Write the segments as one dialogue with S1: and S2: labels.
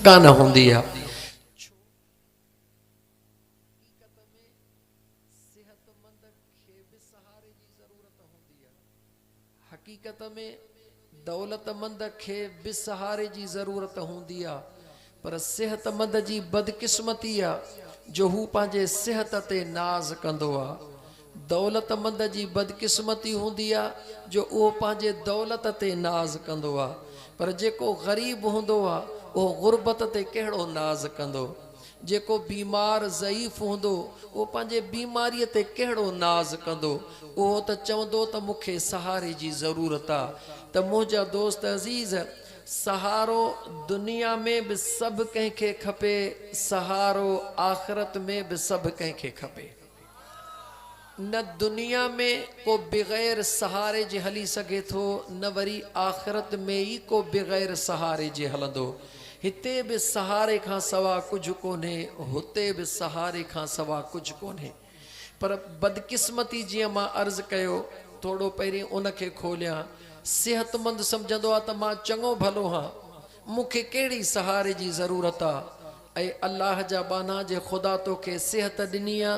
S1: कान हूंदी आहे। हकीकत में दौलतमंद खे बि सहारे जी ज़रूरत हूंदी आहे, पर सिहतमंद जी बदकिस्मती आहे जो हू पंहिंजे सिहत ते नाज़ कंदो आहे। दौलतमंद जी बदकिस्मती हूंदी आहे जो उहो पंहिंजे दौलत ते नाज़ कंदो आहे, पर जेको ग़रीब हूंदो आहे उहो ग़ुर्बत ते कहिड़ो नाज़ कंदो। जेको बीमार ज़ईफ़ हूंदो उहो पंहिंजे बीमारीअ ते कहिड़ो नाज़ कंदो। उहो त चवंदो त मूंखे सहारे जी ज़रूरत आहे। त मुंहिंजा दोस्त अज़ीज़, सहारो दुनिया में बि सभु कंहिंखे खपे, सहारो आख़िरत में बि सभु कंहिंखे खपे। न दुनिया में को बग़ैर सहारे जे हली सघे थो, न वरी आख़िरत में ई को बग़ैर सहारे जे हलंदो। हिते बि सहारे खां सवा कुझु कोन्हे, हुते बि सहारे खां सवा कुझु कोन्हे। पर बदकिस्मती जीअं मां अर्ज़ु कयो थोरो पहिरीं उनखे खोलियां, सिहतमंद सम्झंदो आहे त मां चङो भलो हां, मूंखे कहिड़ी सहारे जी ज़रूरत आहे। ऐं अल्लाह जा बाना जे ख़ुदा तोखे सिहत ॾिनी आहे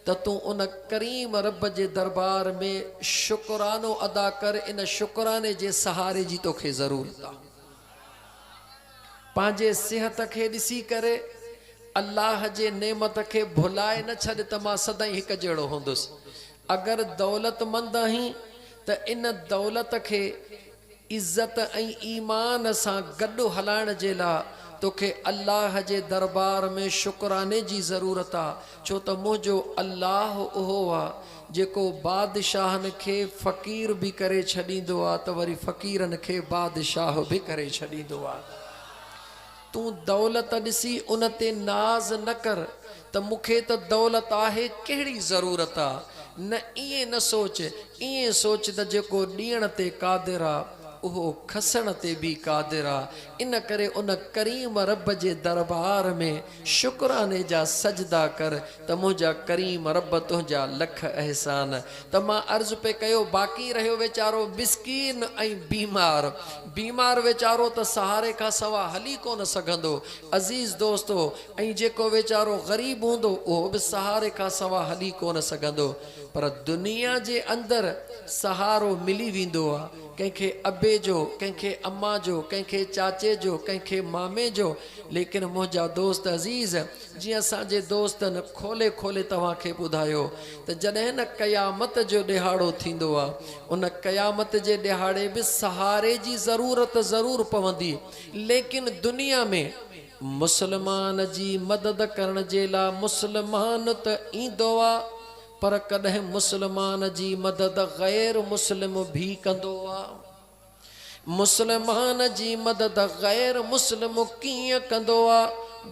S1: त तूं उन करीम रब जे दरबार में शुक्रानो अदा कर। इन शुक्राने जे सहारे जी तोखे ज़रूरत आहे। पंहिंजे सिहत खे ॾिसी करे अल्लाह जे नेमत खे भुलाए न छॾ त मां सदाईं हिकु जहिड़ो हूंदुसि। अगरि दौलतमंद आहीं त इन दौलत खे इज़त ऐं ईमान सां गॾु हलाइण जे लाइ तोखे अल्लाह जे दरबार में शुक्राने जी ज़रूरत आहे। छो त मुंहिंजो अल्लाह उहो आहे जेको बादशाहनि खे फ़क़ीर बि करे छॾींदो आहे त वरी फ़क़ीरनि खे बादशाह बि करे छॾींदो आहे। तूं दौलत ॾिसी उन ते नाज़ न कर त मूंखे त दौलत आहे, कहिड़ी ज़रूरत आहे। न ईअं न सोच, ईअं सोच त जेको ॾियण ते क़ादिर आहे उहो खसण ते बि क़ादिर आहे। इन करे उन करीम रब जे दरबार में शुक्राने जा सजदा कर त मुंहिंजा करीम रब तुंहिंजा लख अहसान। त मां अर्ज़ु पे कयो, बाक़ी रहियो वीचारो मिसकीन ऐं बीमार। बीमार वीचारो त सहारे खां सवा हली कोन सघंदो अज़ीज़ दोस्तो, ऐं जेको वीचारो ग़रीब हूंदो उहो बि सहारे खां सवा हली कोन सघंदो। पर दुनिया जे अंदरि सहारो मिली वेंदो आहे, कंहिंखे अबे जो, कंहिंखे अम्मा जो, कंहिंखे चाचे जो, कंहिंखे मामे जो। लेकिन मुंहिंजा दोस्त अज़ीज़, जीअं असांजे दोस्तनि खोले खोले तव्हांखे ॿुधायो त जॾहिं न क़यामत जो ॾिहाड़ो थींदो आहे, उन क़यामत जे ॾिहाड़े बि सहारे जी ज़रूरत ज़रूरु पवंदी। लेकिन दुनिया में मुस्लमान जी मदद करण जे लाइ मुस्लमान त ईंदो आहे, पर कॾहिं मुस्लमान जी मदद ग़ैर मुस्लिम भी कंदो आहे। मुस्लमान जी मदद ग़ैर मुस्लिम कीअं कंदो आहे?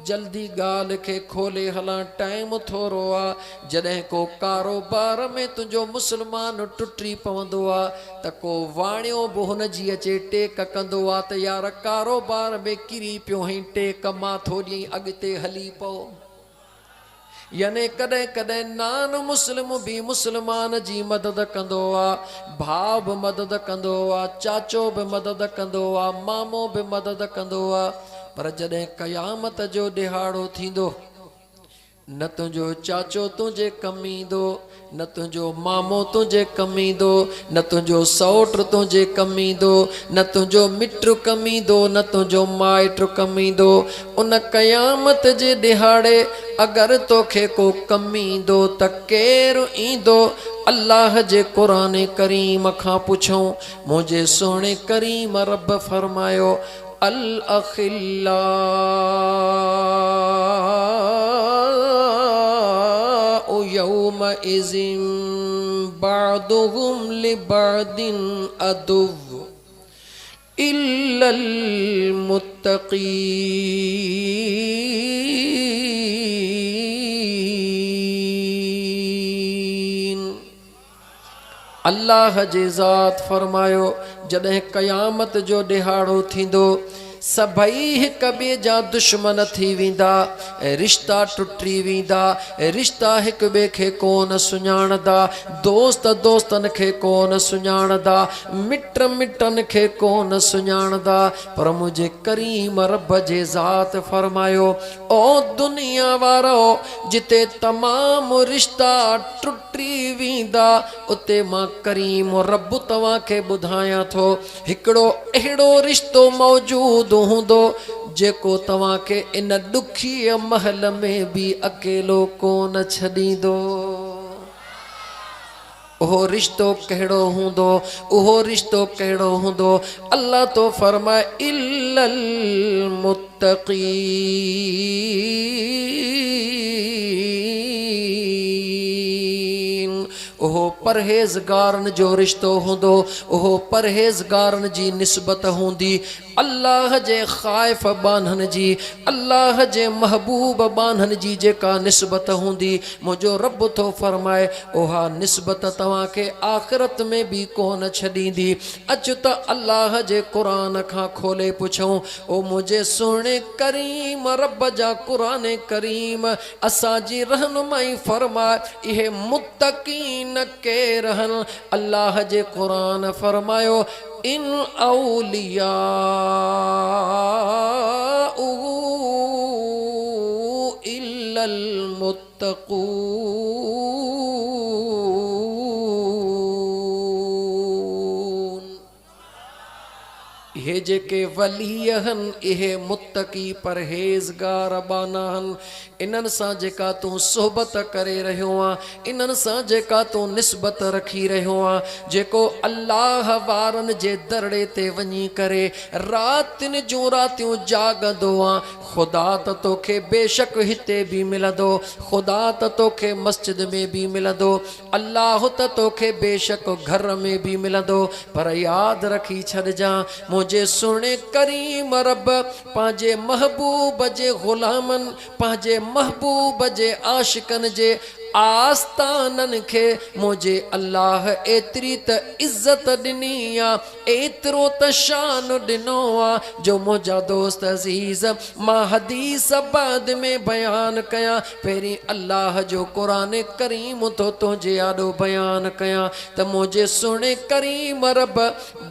S1: जल्दी ॻाल्हि खे खोले हलां, टाइम थोरो आहे। जॾहिं को कारोबार में तुंहिंजो मुस्लमान टुटी पवंदो आहे त को वाणियो बि हुन जी अचे टेक कंदो आहे त यार कारोबार में किरी पियो हई, टेक मां थोरी अॻिते हली पओ। याने कॾहिं कॾहिं नान मुस्लिम बि मुस्लमान जी मदद कंदो आहे, भाउ बि मदद कंदो आहे, चाचो बि मदद कंदो आहे, मामो बि मदद कंदो आहे। पर जॾहिं क़यामत जो ॾिहाड़ो थींदो, न तुंहिंजो चाचो तुंहिंजे कमु ईंदो, न तुंहिंजो मामो तुंहिंजे कमु ईंदो, न तुंहिंजो सौट तुंहिंजे कमु ईंदो, न तुंहिंजो मिट कमु ईंदो, न तुंहिंजो माइट कमु ईंदो। उन क़यामत जे ॾिहाड़े अगरि तोखे को कमु ईंदो त केरु ईंदो? अल्लाह जे क़ुरान करीम खां पुछूं, मुंहिंजे सोणे करीम रब फरमायो, अल अखिल्ला यौम इज़िन बादुहुम लिबादिन अदुव इल्लल मुत्तक़ीन। अल्लाह जे ज़ात फरमायो, जॾहिं क़यामत जो ॾिहाड़ो थींदो, सभई हिक ॿिए जा दुश्मन थी वेंदा, रिश्ता टुटी वेंदा, रिश्ता हिक ॿिए खे कोन सुञाणंदा, दोस्त दोस्तन खे कोन सुञाणंदा, मिट मिटन खे कोन सुञाणंदा। पर मुझे करीम रब जे ज़ात फरमायो, ओ दुनिया वारो, जिते तमाम रिश्ता टुटी वेंदा, उते मां करीम रब तव्हां खे ॿुधायां थो, हिकिड़ो अहिड़ो रिश्तो मौजूद हूंदो जेको तव्हां खे इन ॾुखी महल में भी अकेलो कोन छॾींदो। उहो रिश्तो कहिड़ो हूंदो, उहो रिश्तो कहिड़ो हूंदो? अल्लाह तो फरमाए, इल्लल मुत्तक़ीन, उहो परहेज़गारन जो रिश्तो हूंदो, उहो परहेज़गारन जी निस्बत हूंदी, अल्लाह जे ख़ाइफ़ बानहन जी, अल्लाह जे महबूब बानहन जी जेका निस्बत हूंदी। मुझो रब तो फरमाए, उहा निस्बत तव्हां खे आख़िरत में भी कोन छॾींदी। अच त अल्लाह जे क़ुरान खां खोले पुछूं, ओ मुझे सुहिणे करीम रब जा क़ुरान करीम असांजी रहनुमाई फरमाए, इहे मुत्तक़ीन के रहन। अल्लाह जे क़ुरान फरमायो, इन औलिया इल्लल मुत्तक़ून, इहे जेके वली हन, इहे मुत्तकी परहेज़गार बाना हन। इन्हनि सां जेका तूं सोहबत करे रहियो आं, इन्हनि सां जेका तूं निस्बत रखी रहियो आं, जेको अल्लाह वारनि जे दरड़े ते वञी करे रातिनि जूं रातियूं जागंदो आं, ख़ुदा त तोखे बेशक हिते भी मिलंदो, ख़ुदा त तोखे मस्जिद में भी मिलंदो, अल्लाह त तोखे बेशक घर में भी मिलंदो। पर यादि रखी छॾिजां, मुझे सुहिणे करीम रब पंहिंजे महबूब जे ग़ुलामनि, पंहिंजे महबूब जे आशिकन जे आस्तानन खे मुझे अल्लाह एतरी त इज्जत ॾिनी आ, एतिरो त शान ॾिनो आ, जो मुंहिंजा दोस्त अज़ीज़ मां हदीस बाद में बयान कयां, पहिरीं अल्लाह जो क़ुरान करीम तो तुंहिंजे आॾो बयान कयां त मुझे सुहिणे करीम रब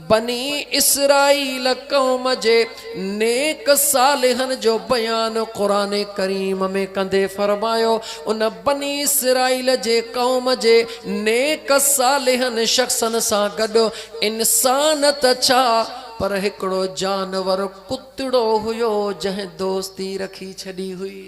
S1: बनी इसराइल कौम जे नेक सालिहन जो बयान क़ुरान करीम में कंदे फरमायो, उन बनी इसराइल जे कौम जे नेक सालिहन शख्सन सां गॾु इंसान त छा, पर हिकिड़ो जानवर कुतड़ो हुयो जंहिं दोस्ती रखी छॾी हुई।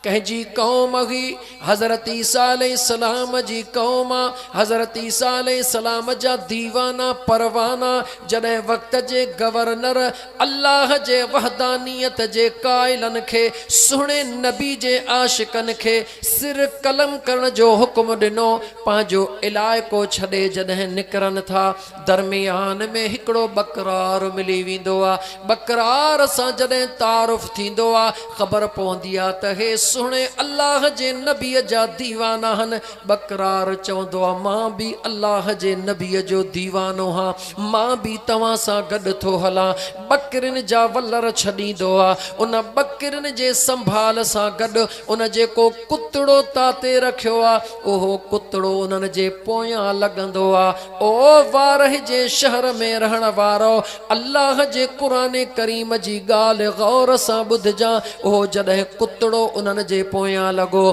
S1: कंहिंजी कौम हुई हज़रत ईसा अलैहिस्सलाम जी कौम, हज़रत ईसा अलैहिस्सलाम जा दीवाना परवाना, जॾहिं वक़्त जे गवर्नर अल्लाह जे वहदानियत जे क़ाइलन खे, सुहिणे नबी जे आशिकन खे सिर कलम करण जो हुक्म ॾिनो, पंहिंजो इलाइक़ो छॾे जॾहिं निकिरनि था, दरमियान में हिकिड़ो बकरार मिली वेंदो आहे। बकरार सां जॾहिं तारुफ़ थींदो आहे, ख़बर पवंदी आहे त हे सुहिणे अल्लाह जे नबीअ जा दीवाना हन। बकरार चवंदो आहे, मां भी अल्लाह जे नबीअ जो दीवानो हां, मां भी तव्हां सां गॾु थो हलां। बकरिन जा वलर छॾींदो आहे, उन बकरिन जे संभाल सां गॾु उन जेको कुतड़ो ताते रखियो आहे, उहो कुतड़ो उन्हनि जे पोयां लॻंदो आहे। ओ वारह जे शहर में रहण वारो, अल्लाह जे क़ुरान करीम जी ॻाल्हि गौर सां ॿुधजां, उहो जॾहिं कुतड़ो उन्हनि जे पोयां लॻो,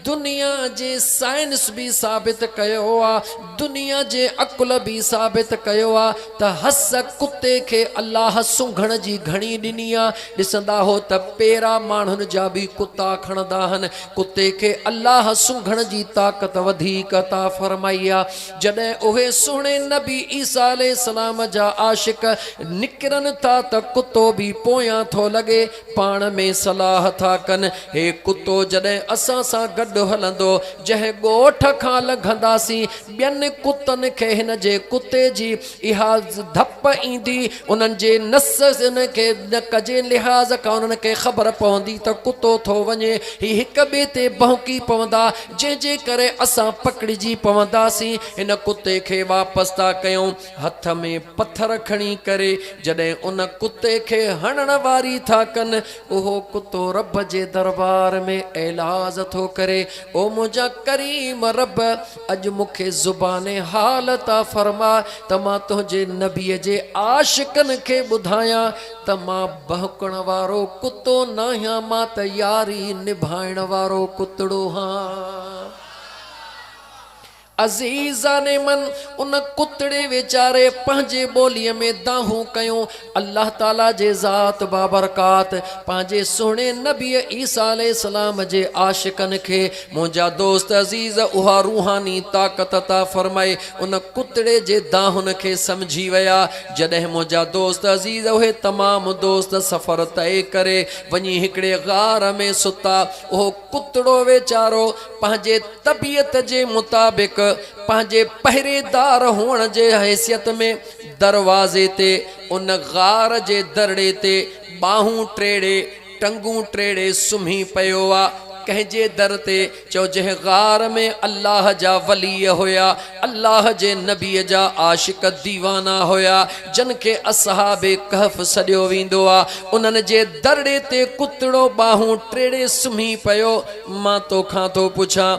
S1: दुनिया जे साइंस भी साबित कयो आहे, दुनिया जे अकुल भी साबित कयो आहे त हस कुते खे अल्लाह सुंघण जी घणी ॾिनी आहे। ॾिसंदा हो त पेरा माण्हुनि जा भी कुता खणंदा आहिनि, कुते खे अल्लाह सुंघण जी ताक़त वधीक अता फरमाई आहे। जॾहिं उहे सुहिणे नबी ईसा अलैहिस्सलाम जा आशिक निकिरनि था त कुतो भी पोयां थो लॻे, पाण में सलाह था कनि, हे कुतो जॾहिं असां सां गॾु गॾु हलंदो। जंहिं ॻोठ खां लंघंदासीं ॿियनि कुतनि खे हिन जे कुते जी इहा धप ईंदी, उन्हनि जे नस खे नक जे लिहाज़ खां उन्हनि खे ख़बर पवंदी त कुतो थो वञे, ही हिक ॿिए ते भौंकी पवंदा, जंहिंजे करे असां पकड़िजी पवंदासीं। हिन कुते खे वापसि था कयूं, हथ में पत्थर खणी करे जॾहिं उन कुते खे हणण वारी था कनि, उहो कुतो रब जे दरबार में ऐलाज़ थो करे, ओ मुंहिंजा करीम रब, अॼु मूंखे ज़ुबाने हाल था फरमा त मां तुंहिंजे नबीअ जे आशिकनि खे ॿुधायां त मां बहकण वारो कुतो न आहियां, मां त यारी निभाइण वारो कुतड़ो हां। अज़ीज़ा ने मन उन कुतड़े वेचारे पंहिंजे ॿोलीअ में दाहूं कयूं। अल्लाह ताला जे ज़ात बाबरकात पंहिंजे सुहिणे नबीअ ईसा अलैहिस्सलाम जे आशिकनि खे मुंहिंजा दोस्त अज़ीज़ उहा रूहानी ताक़त ता फरमाए, उन कुतड़े जे दाहुन खे समझी विया। जॾहिं मुंहिंजा दोस्त अज़ीज़ उहे तमामु दोस्त सफ़र तय करे वञी हिकिड़े गार में सुता, उहो कुतड़ो वेचारो पंहिंजे तबियत जे मुताबिक़ पंहिंजे पहिरेदार हुअण जे हैसियत में दरवाज़े ते उन गार जे दरड़े ते बाहूं टेड़े टंगूं टेड़े सुम्ही पियो आहे। कंहिंजे दर ते चओ जंहिं गार में अल्लाह जा वली हुया, अल्लाह जे नबीअ जा आशिक दीवाना हुया, जन खे असहाबे कहफ सॾियो वेंदो आहे, उन्हनि जे दरड़े ते कुतड़ो बाहूं टेड़े सुम्ही पियो। मां तोखां थो पुछां,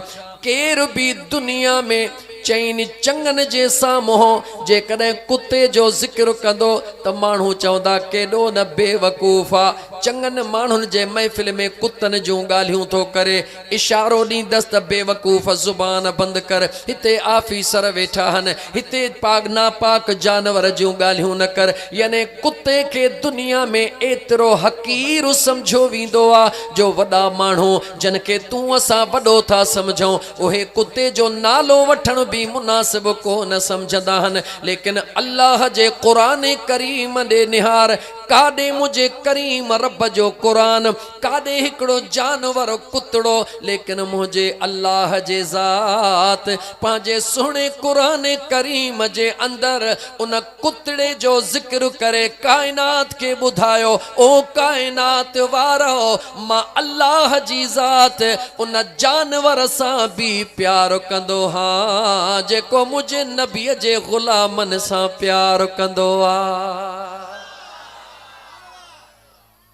S1: केर बि दुनिया में चइनि चङनि जे साम्हूं जेकॾहिं कुते जो ज़िक्र कंदो त माण्हू चवंदा केॾो न बेवकूफ़ आहे। चङनि माण्हुनि जे महफ़िल में कुतनि जूं ॻाल्हियूं थो करे, इशारो ॾींदसि त बेवकूफ़ ज़ुबान बंदि कर, हिते आफ़ीसर वेठा आहिनि, हिते पाक नापाक जानवर जूं ॻाल्हियूं न कर। याने कुते खे दुनिया में एतिरो हक़ीर सम्झो वेंदो आहे जो वॾा माण्हू जिन खे तूं असां वॾो था सम्झूं, उहे कुते जो नालो वठण भी मुनासिब कोन समझंदा आहिनि। लेकिन अल्लाह जे क़ुरान करीम ॾे निहार, काॾे मुंहिंजे करीम रब जो क़ुरान, काॾे हिकिड़ो जानवर कुतड़ो, लेकिन मुंहिंजे अल्लाह जे ज़ात पंहिंजे सुहिणे क़ुरान करीम जे अंदरि उन कुतड़े जो ज़िक्र करे काइनात खे ॿुधायो, ओ काइनात वारो, मां अल्लाह जी ज़ात उन जानवर सां भी प्यार कंदो हां जेको मुंहिंजे नबीअ जे ग़ुलामनि सां प्यार कंदो आहे।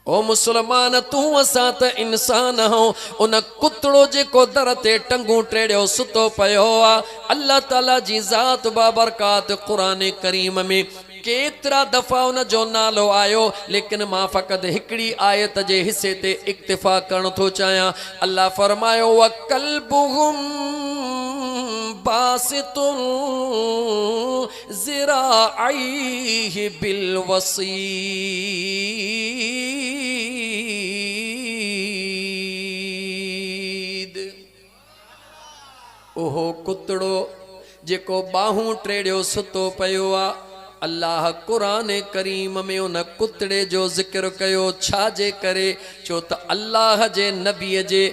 S1: ओ मुसलमान, तूं असां त इंसान आहियूं। उन कुतड़ो जेको दर ते टंगूं टेड़ियो सुतो पियो आहे, अल्लाह ताला जी ज़ात बाबरकात क़ुरान करीम में केतिरा दफ़ा उन जो नालो आयो, लेकिन मां फ़क़त हिकिड़ी आयत जे हिसे ते इक्तिफ़ा करण थो चाहियां। अल्लाह फरमायो व कल्बुहुम बासितुन ज़िराअैहि बिलवसीद। ओहो कुतड़ो जेको बाहूं टेड़ियो सुतो पियो आहे, अल्लाह क़ुरान करीम में उन कुतड़े जो ज़िक्र कयो छाजे करे, छो त अल्लाह जे नबीअ जे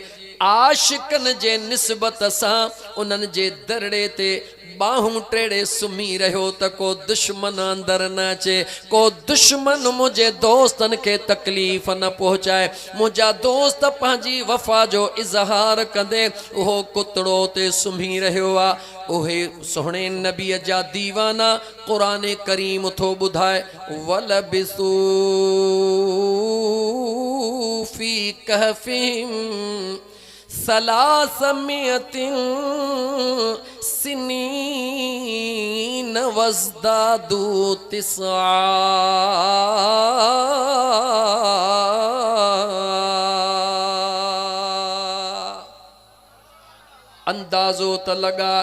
S1: आशिकनि जे निस्बत सां उन्हनि जे दरड़े ते बाहूं टेड़े सुम्ही रहियो त को दुश्मन अंदरि न अचे, को दुश्मन मुंहिंजे दोस्तनि खे तकलीफ़ न पहुचाए। मुंहिंजा दोस्त पंहिंजी वफ़ा जो इज़हार कंदे उहो कुतड़ो ते सुम्ही रहियो आहे। उहे सुहिणे नबीअ जा दीवाना क़ुरान करीम थो ॿुधाए, वलबिसू फी कहफिहिम सलासमियतिन सिनीन वज़दादू तिस्आ। अंदाज़ो त लगा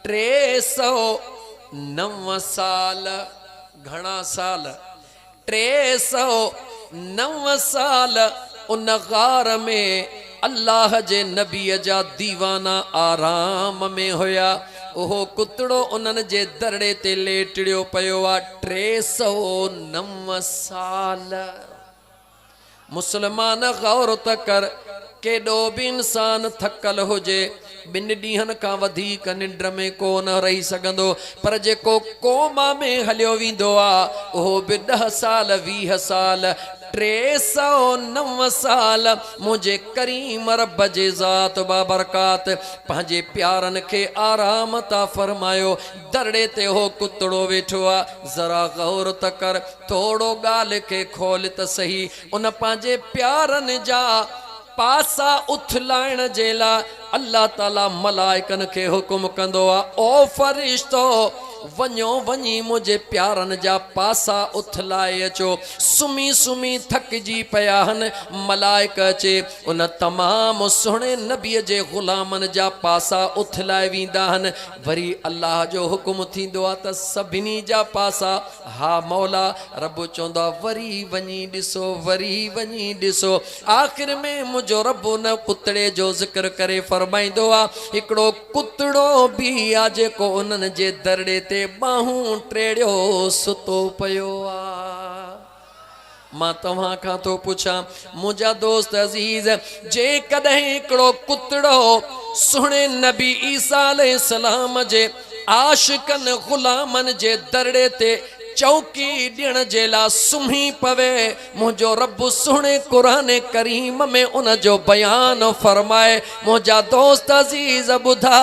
S1: 309 साल, घणा साल, 309 साल उन गार में अल्लाह जे नबीअ जा दीवाना आराम में हुया। ओहो कुतड़ो उन्हनि जे दरड़े ते लेटड़ियो पियो आहे 309 साल। मुसलमान गौर त कर, केॾो बि इंसान थकल हुजे 2 ॾींहंनि खां वधीक निंड में कोन रही सघंदो, पर जेको कोमा में हलियो वेंदो आहे उहो बि 10 साल 20 साल 309 साल मुझे करीम रब जे ज़ात बाबरकात पंहिंजे प्यारनि खे आराम ता फरमायो। दरड़े ते हो कुतड़ो वेठो आहे, ज़रा गौर त कर, थोड़ो ॻाल्हि खे खोल त सही। उन पंहिंजे प्यारनि जा पासा उथलाइण जे लाइ अल्लाह ताला मलाइकनि खे हुकुम कंदो आहे, ओ फरिश्तो वञो वञी मुझे प्यारनि जा पासा उथलाए अचो। सुम्ही सुम्ही थकिजी पिया आहिनि, मलाइक अचे उन तमामु सुहिणे नबीअ जे ग़ुलामनि जा पासा उथलाए वेंदा आहिनि। वरी अल्लाह जो हुकुम थींदो आहे त सभिनी जा पासा, हा मौला रब चवंदो आहे वरी वञी ॾिसो, वरी वञी ॾिसो। आख़िर में मुंहिंजो रब उन कुतड़े जो ज़िक्र करे फरमाईंदो आहे, हिकिड़ो कुतड़ो बि आहे जेको उन्हनि जे दरड़े ते बाहूं टेड़ियो सुतो पियो आहे। मां तव्हां खां थो पुछां मुंहिंजा दोस्त अज़ीज़, जे कॾहिं हिकिड़ो कुतड़ो सुहिणे नबी ईसा अलैहिस्सलाम जे आशिकनि ग़ुलामनि जे दरड़े ते चौकी ॾियण जे लाइ सुम्ही पवे, मुंहिंजो रब सुहिणे क़ुरान करीम में उन जो बयान फरमाए। मुंहिंजा दोस्त अज़ीज़ ॿुधा,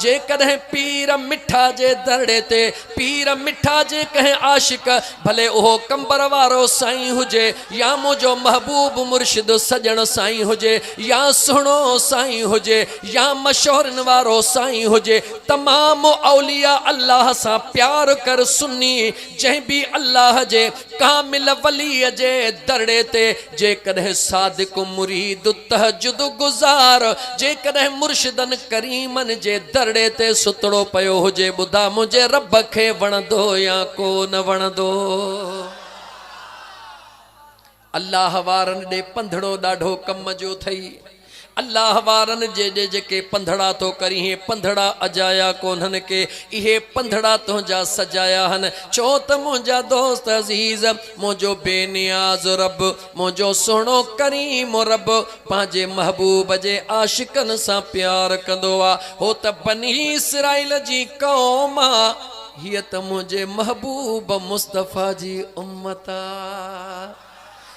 S1: जे कॾहिं पीर मिठा जे दरड़े ते, पीर मिठा जे कंहिं आशिक, भले उहो कंबर वारो साईं हुजे या मुंहिंजो महबूब मुर्शिद सजण साईं हुजे या सुहिणो साईं हुजे या मशहूरनि वारो साईं हुजे, तमामु औलिया अल्लाह सां प्यार कर सुन्नी जंहिं भी अल्लाह जे कामिल वलीअ जे दरड़े ते जेकॾहिं सादिक मुरीद तहजुद गुज़ार, जेकॾहिं मुर्शिदन करीमन जे दरड़े ते सुतड़ो पियो हुजे, ॿुधा मुंहिंजे रब खे वणंदो या कोन वणंदो? अल्लाह वारनि ॾे पंधड़ो ॾाढो कम जो थई। अल्लाह वारनि जे जेके पंधड़ा तो करी, हे पंधड़ा अजाया कोन्हनि के, इहे पंधड़ा तुंहिंजा सजाया हन। चो त मुंहिंजा दोस्त अज़ीज़, मुंहिंजो बेनियाज़ रब, मुंहिंजो सुहिणो करीम रब पंहिंजे महबूब जे आशिकनि सां प्यार कंदो आहे। हो त बनी इसराइल जी क़ौम आहे, हीअ त मुंहिंजे महबूब मुस्तफ़ा जी उम्मत आहे।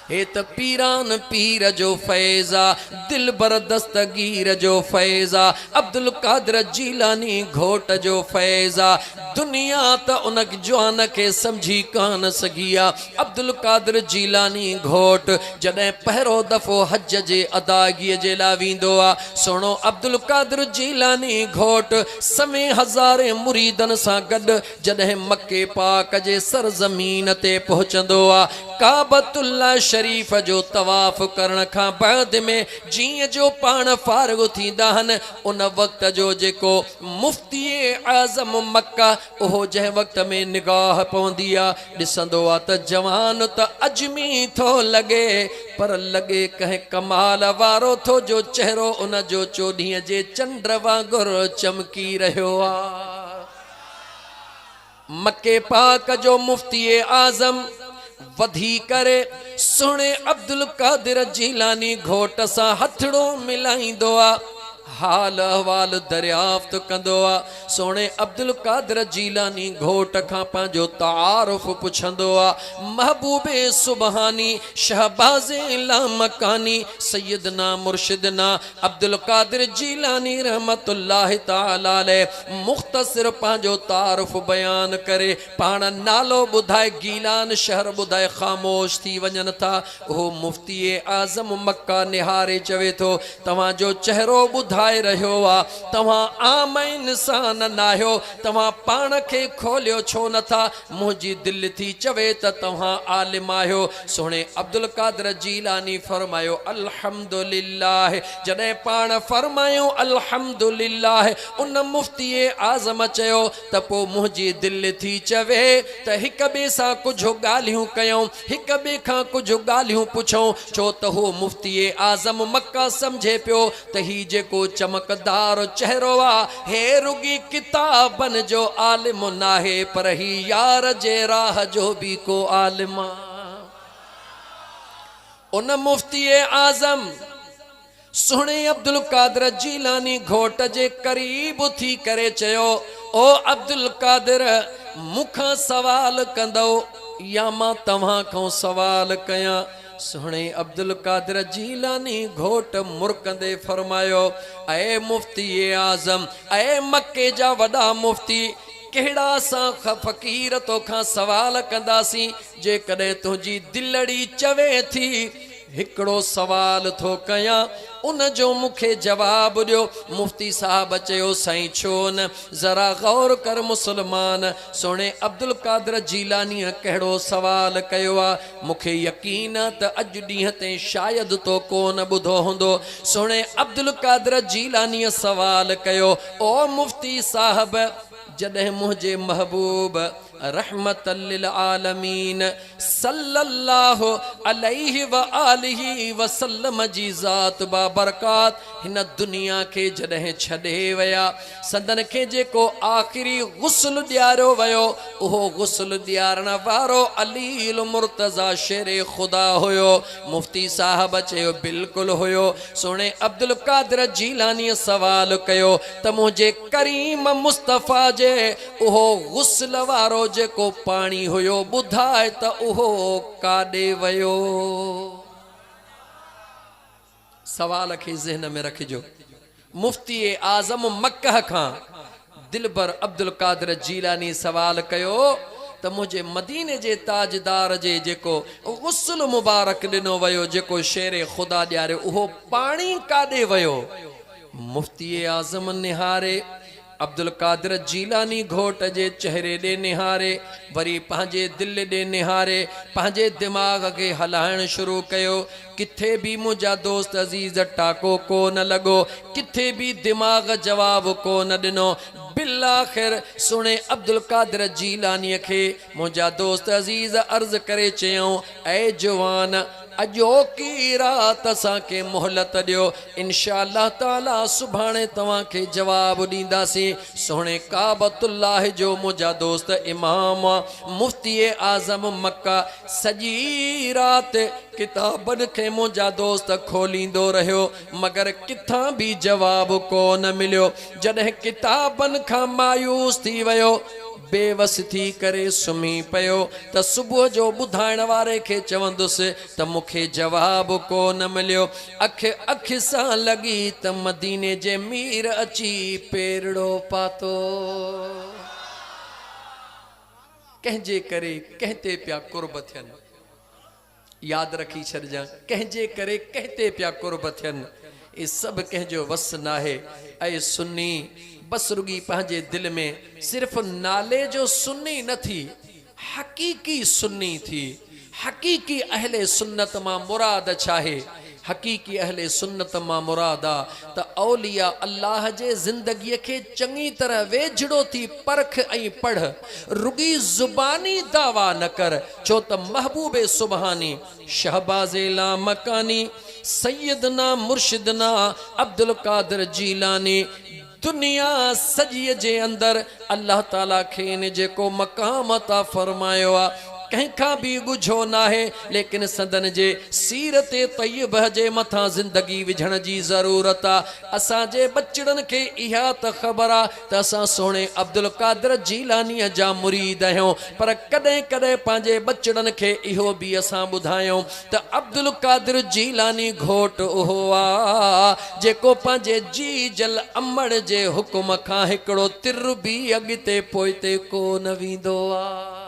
S1: हे त पीरान पीर जो फैज़ा, दिल बर दस्तगीर जो फैज़ा, अब्दुल कादिर जीलानी घोट जो फैज़ा। दुनिया त उन जवान के समझी कान सघी आहे। अब्दुल कादिर जीलानी घोट जॾहिं पहिरों दफ़ो हज जे अदायगी जे लाइ वेंदो आहे, सुहिणो अब्दुल कादिर जीलानी घोट समे हज़ारे मुरीदन सां गॾु जॾहिं मके पाक जे सरज़मीन ते पहुचंदो आहे, काबतुल्लाह शरीफ जो तवाफ़ करण खां बाद में जीअं जो पाण फारिग थींदा हन, उन वक़्त जो जेको मुफ्ती आज़म मक्का, उहो जंहिं वक़्त में निगाह पवंदी आहे, ॾिसंदो आहे त जवान त अजमी थो लॻे, पर लॻे कंहिं कमाल वारो थो जो चहिरो उन जो चोॾीअ जे चंड वांगुरु चमकी रहियो आहे। मके पाक जो मुफ्ती आज़म वधी करे सुहिणे अब्दुल कादिर जीलानी घोट सां हथड़ो मिलाईंदो आहे, हाल अहवाल दरियाफ़्त कंदो आहे। सोणे अब्दुल कादिर जीलानी घोट खां पंहिंजो तारुफ़ पुछंदो आहे। महबूबे सुबहानी शहबाज़े लामकानी सैयदना मुर्शिदना अब्दुल कादिर जीलानी रहमतुल्लाह तआला अलैह मुख़्तसिर पंहिंजो तारुफ़ बयान करे पाण नालो ॿुधाए गीलान शहर ॿुधाए ख़ामोश थी वञनि था। उहो मुफ्ती आज़म मक्का निहारे चवे थो, तव्हांजो चहिरो ॿुधाए रहियो आहे, तव्हां आम इंसान नाहियो, तव्हां पाण खे खोलियो छो नथा? मुंहिंजी दिलि थी चवे त तव्हां आलिम आहियो। सुहिणे अब्दुल कादिर जीलानी फरमायो अल्हम्दुलिल्लाह। जॾहिं पाण फरमायो अल्हम्दुलिल्लाह, उन मुफ्ती आज़म चयो त पोइ मुंहिंजी दिलि थी चवे त हिक ॿिए सां कुझु ॻाल्हियूं कयूं, हिक ॿिए खां कुझु ॻाल्हियूं पुछूं, छो त हू मुफ्ती आज़म मक्का सम्झे पियो त ही जेको चमकदार चेहरो आहे हे रुगी किताबन जो आलिम नाहे, पर ही यार जे राह जो भी को आलिम। उन मुफ्ती आज़म सोने अब्दुल कादिर जीलानी घोट जे करीब थी करे चयो, ओ अब्दुल कादिर मुखा सवाल कंदो या मां तव्हां खां सवाल कयां। सोने अब्दुल कादिर जीलानी घोट मुरकंदे फरमायो, ऐ मुफ्ती आज़म, ऐ मक्के जा वॾा मुफ्ती, केड़ा सा फ़कीर तोखां सवाल कंदासीं जेकॾहिं तुंहिंजी दिलड़ी चवे थी हिकड़ो सवाल थो कयां, उन जो मुखे जवाब दियो। मुफ्ती साहब चयो, साईं छो न, जरा गौर कर मुसलमान, सोने अब्दुल कादिर जीलानी कहिड़ो सवाल कयो आहे, मुखे यकीन त अॼु ॾींहं ते शायद तो कोन ॿुधो हूंदो। सोने अब्दुल कादिर जीलानी सवाल कयो, ओ मुफ्ती साहब, जॾहिं मुझे महबूब रहमतल लिल आलमीन सल्लल्लाहु अलैहि व आलिहि वसल्लम जी ज़ात बाबरकात हिन दुनिया के जॾहिं छॾे वया, संदन खे जेको आख़िरी गुस्ल ॾियारियो वयो, उहो गुस्ल ॾियारण वारो अलील मुर्तज़ा शेरे खुदा हुयो। मुफ्ती साहब चयो, बिल्कुलु हुयो। सोने अब्दुल कादिर जीलानी सवाल कयो त मुझे करीम मुस्तफ़ा जे उहो गुस्ल वारो जेको पानी हुयो, ॿुधाए त उहो काॾे वयो। सवाल खे ज़हन में रखिजो। मुफ्ती आज़म मक्का खां दिलबर अब्दुल कादिर जीलानी सवाल कयो त मुझे मदीने जे ताजदार जे जेको गुस्ल मुबारक ॾिनो वयो, जेको शेरे खुदा ॾियारियो, उहो पानी काॾे वयो। मुफ्ती आज़म निहारे अब्दुल कादिर जीलानी घोट जे चेहरे ॾे निहारे, वरी पंहिंजे दिल ॾे निहारे, पंहिंजे दिमाग़ खे हलाइण शुरू कयो। किथे भी मुंहिंजा दोस्त अज़ीज़ टाको कोन लॻो, किथे भी दिमाग़ जवाब कोन ॾिनो। बिल आख़िर सुणे अब्दुल कादिर जीलानी खे मुंहिंजा दोस्त अज़ीज़ अर्ज़ करे चयऊं, ऐ जवान, अॼोकी रात असांखे मोहलत ॾियो, इंशाअल्लाह ताला सुभाणे तव्हांखे जवाब ॾींदासीं। सोणे काबतुल्लाह जो मुंहिंजा दोस्त इमाम मुफ्ती आज़म मक्का सॼी राति किताबनि खे मुंहिंजा दोस्त खोलींदो रहियो, मगर किथां भी जवाब कोन मिलियो। जॾहिं किताबनि खां मायूस थी वियो, बेवस थी करे सुम्ही पियो, त सुबुह जो ॿुधाइण वारे खे चवंदुसि त मूंखे जवाब कोन मिलियो। अख सां लॻी त मदीने जे मीर अची पेरड़ो पातो। कंहिंजे करे कंहिं ते पिया कुर्ब थियनि, यादि रखी छॾिजां, कंहिंजे करे कंहिं ते पिया कुर्ब थियनि, इहे सभु कंहिंजो वस नाहे। ऐं सुन्नी बस रुगी पंहिंजे दिल में सिर्फ़ नाले जो सुन्नी न थी, हकीकी सुन्नी थी। हकीकी अहले सुन्नत मां मुराद छाहे? हकीकी अहले सुन्नत मां मुराद आ त औलिया अल्लाह जे ज़िंदगीअ खे चङी तरह वेझड़ो थी परख ऐं पढ़, रुगी ज़ुबानी दावा न कर, छो त महबूबे सुबहानी शहबाज़े ला मकानी सैयदना मुर्शिदना अब्दुल कादिर जीलानी दुनिया सॼीअ जे अंदर अल्लाह ताला खे इन जेको मक़ाम अता फरमायो आहे कंहिंखां भी ॻुझो नाहे। लेकिन संदन जे सीरत तय्यब जे मथां ज़िंदगी विझण जी ज़रूरत आहे। असांजे बचड़नि खे इहा त ख़बर आहे त असां सोणे अब्दुल कादिर जीलानीअ जा मुरीद आहियूं, पर कॾहिं कॾहिं पंहिंजे बचड़नि खे इहो भी असां ॿुधायूं त अब्दुल कादिर जीलानी घोट उहो आहे जेको पंहिंजे जी जल अमड़ जे हुकुम खां हिकिड़ो तिर भी अॻिते पोइते कोन वेंदो आहे।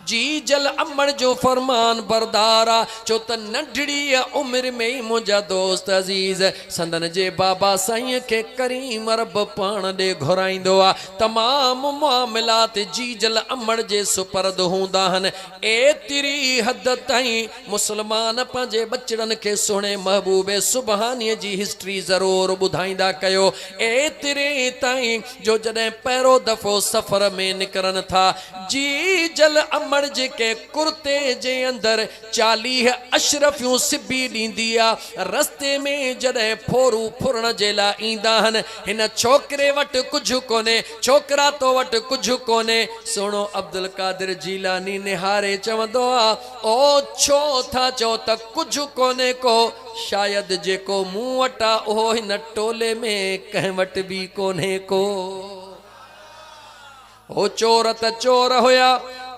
S1: जी जल अमड़ जो फरमान बरदार आ, छो त नंढड़ी उम्र में ही मुंहिंजा दोस्त अज़ीज़ संदन जे बाबा साईं खे करीम रब पाण ॾे घुराईंदो आ। तमाम मामलात जी जल अमड़ जे सुपर्द हूंदा आहिनि। एतिरी हद ताईं मुसलमान पंहिंजे बचड़नि खे सुहिणे महबूबे सुबहानीअ जी हिस्ट्री ज़रूर ॿुधाईंदा कयो। एतिरे ताईं जो जॾहिं पहिरियों दफ़ो सफ़र में निकिरनि था, जी जल अमड़ अमड़ जेके कुर्ते जे अंदर 40 अशरफियूं सिबी ॾींदिया रस्ते में जॾहिं फोरू फुरण जे लाइ ईंदा आहिनि हिन छोकिरे वटि कुझु कोन्हे छोकिरा तो वटि कुझु कोन्हे सुहिणो अब्दुल कादिर जीलानी निहारे चवंदो आहे ओ छो था चओ त कुझु कोन्हे को शायदि जेको मूं वटि आहे उहो हिन टोले में कंहिं वटि बि कोन्हे को हो चोर त चोर हुया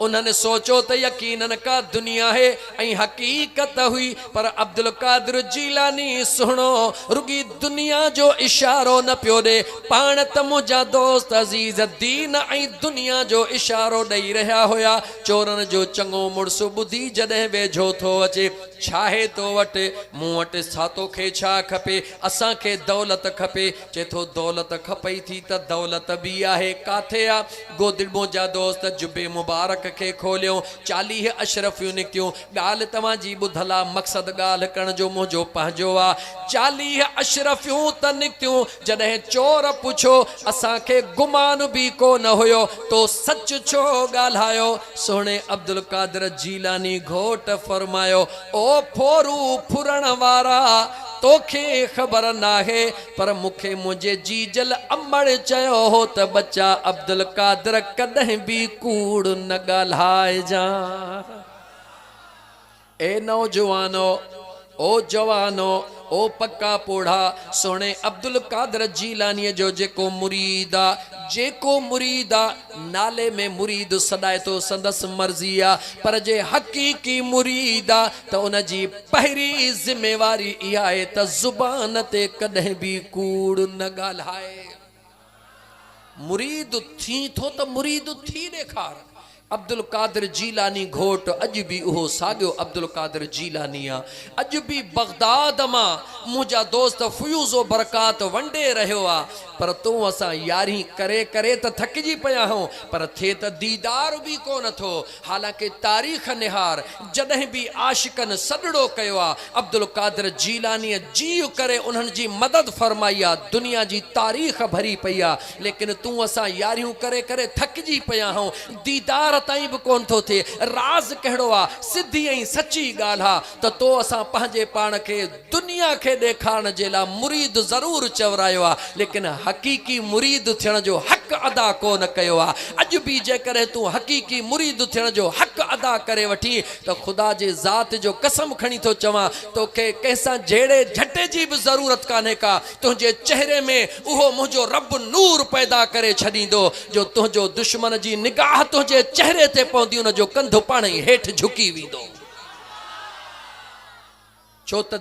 S1: उन्होंने सोचो तो यकीनन का दुनिया है ऐं हकीकत हुई पर अब्दुल कादिर जीलानी सुनो रुगी दुनिया जो इशारो न पियो दे पाण त मुझा दोस्त अजीज दीन ऐं दुनिया जो इशारो दई रहा होया चोरन जो चंगो मुड़स बुधी जॾहिं वेझो थो अचे छाहे तो वटि मूं वटि सातो खे छा खपे असां खे दौलत खपे चेथो दौलत खपई थी त दौलत भी आहे काथे आ गोदिड़ मुझा दोस्त जुबे मुबारक के खोलियो 40 अशरफियूं निकितियूं ॻाल्हि तव्हांजी ॿुधल आहे मक़सद ॻाल्हि करण जो मुंहिंजो पंहिंजो आहे 40 अशरफियूं त निकितियूं जॾहिं चोर पुछो असांखे गुमान बि कोन हुयो तो सच छो ॻाल्हायो सुहिणे अब्दुल कादिर जीलानी घोट फरमायो ओ फोरू फुरण वारा तोखे ख़बर नाहे पर मूंखे मुझे जीजल अमड़ चयो हो त बच्चा अब्दुल कादिर कदहीं भी कूड़ न ॻाल्हाइजां ए नौजवानो ओ जवानो ओ पक्का पोढ़ा सोने अब्दुल कादिर जीलानी जो जेको मुरीद आ नाले में मुरीद सदाए तो संदस मर्जी आ पर जे हकीकी मुरीद आ तो उन जी पहरी जिम्मेवारी इहा है त जुबान ते कदे भी कूड़ न ॻाल्हाए मुरीद थी थो त मुरीद थी ॾेखार अब्दुल कादिर जीलानी घोट अज भी उहो साॻियो अब्दुल कादिर जीलानी आ अज भी बगदाद मां मुझा दोस्त फ्यूज़ो बरकात वंडे रहियो आ पर तू असां यारी करे करे त थकजी पिया हूं पर थे त दीदार भी कोन थो हालांकि तारीख़ निहार जॾहिं भी आशिकन सदड़ो कयो आ अब्दुल कादिर जीलानी जी करे उन्हनि जी मदद फरमाई आ दुनिया जी तारीख़ भरी पई आ लेकिन तू असां यारियूं करे करे थकजी पिया हूं दीदार ताईं भी कोन थो थे राज कहिड़ो आ सिधी ऐं सची ॻाल्हि आ त तो असां पंहिंजे पाण खे दुनिया खे ॾेखारण जे लाइ मुरीद ज़रूर चवरायो आ लेकिन हकीकी मुरीद थियण जो हक़ अदा कोन कयो आ अज भी जेकर तू हकीकी मुरीद थियण जो हक़ अदा करे वठी तो खुदा जे ज़ात जो कसम खणी तो चवां तोखे कंहिंसां जहिड़े झटे जी भी ज़रूरत कान्हे का तुंहिंजे चेहरे में उहो मुंहिंजो रब नूर पैदा करे छॾींदो जो तुंहिंजो दुश्मन जी निगाह तुंहिंजे चेहरे ते पवंदी उन जो कंधु पाण ई हेठि झुकी वेंदो छो त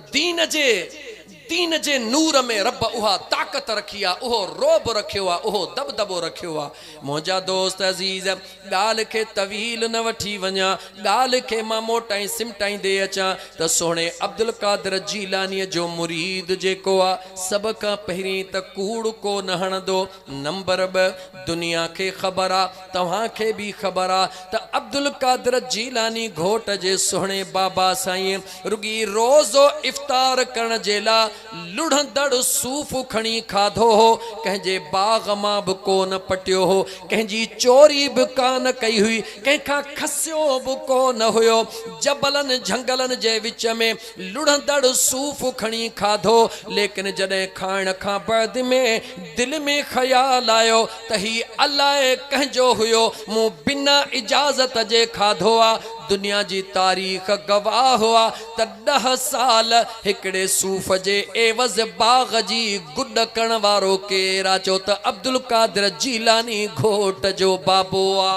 S1: दीन जे नूर में रब उहा ताकत रखी आ उहो रोब रखियो आ उहो दबदबो रखियो आ मुंहिंजा दोस्त अजीज ॻाल्हि खे तवील न वठी वञा ॻाल्हि खे मां मोटाई सिमटाईंदे अचां त सोहिणे अब्दुल कादिर जीलानी जो मुरीद जेको आ सभ खां पहिरीं त कूड़ को न हणंदो नंबर 2 दुनिया खे ख़बर आ तव्हांखे भी ख़बर आ त अब्दुल कादिर जीलानी घोट जे सोहिणे बाबा साईं रुगी रोज़ो इफ्तार करण जे लाइ लुढ़ंदड़ सूफ़ खणी खाधो हो कंहिंजे बाग मां भी कोन पटियो हो कंहिंजी चोरी भी कान कई हुई कंहिंखां खसियो भी कोन हुयो जबलन झंगलन जे विच में लुढ़ंदड़ सूफ़ खणी खाधो लेकिन जॾहिं खाइण खां बाद में दिल में ख्याल आयो त ही अलाए कंहिंजो हुयो मूं बिना इजाज़त जे खाधो आ दुनिया जी तारीख़ गवाह हुआ त 10 साल हिकड़े सूफ़ जे एवज़ बाग जी गुड करण वारो केर आ चो त अब्दुल कादिर जीलानी घोट जो बाबो आ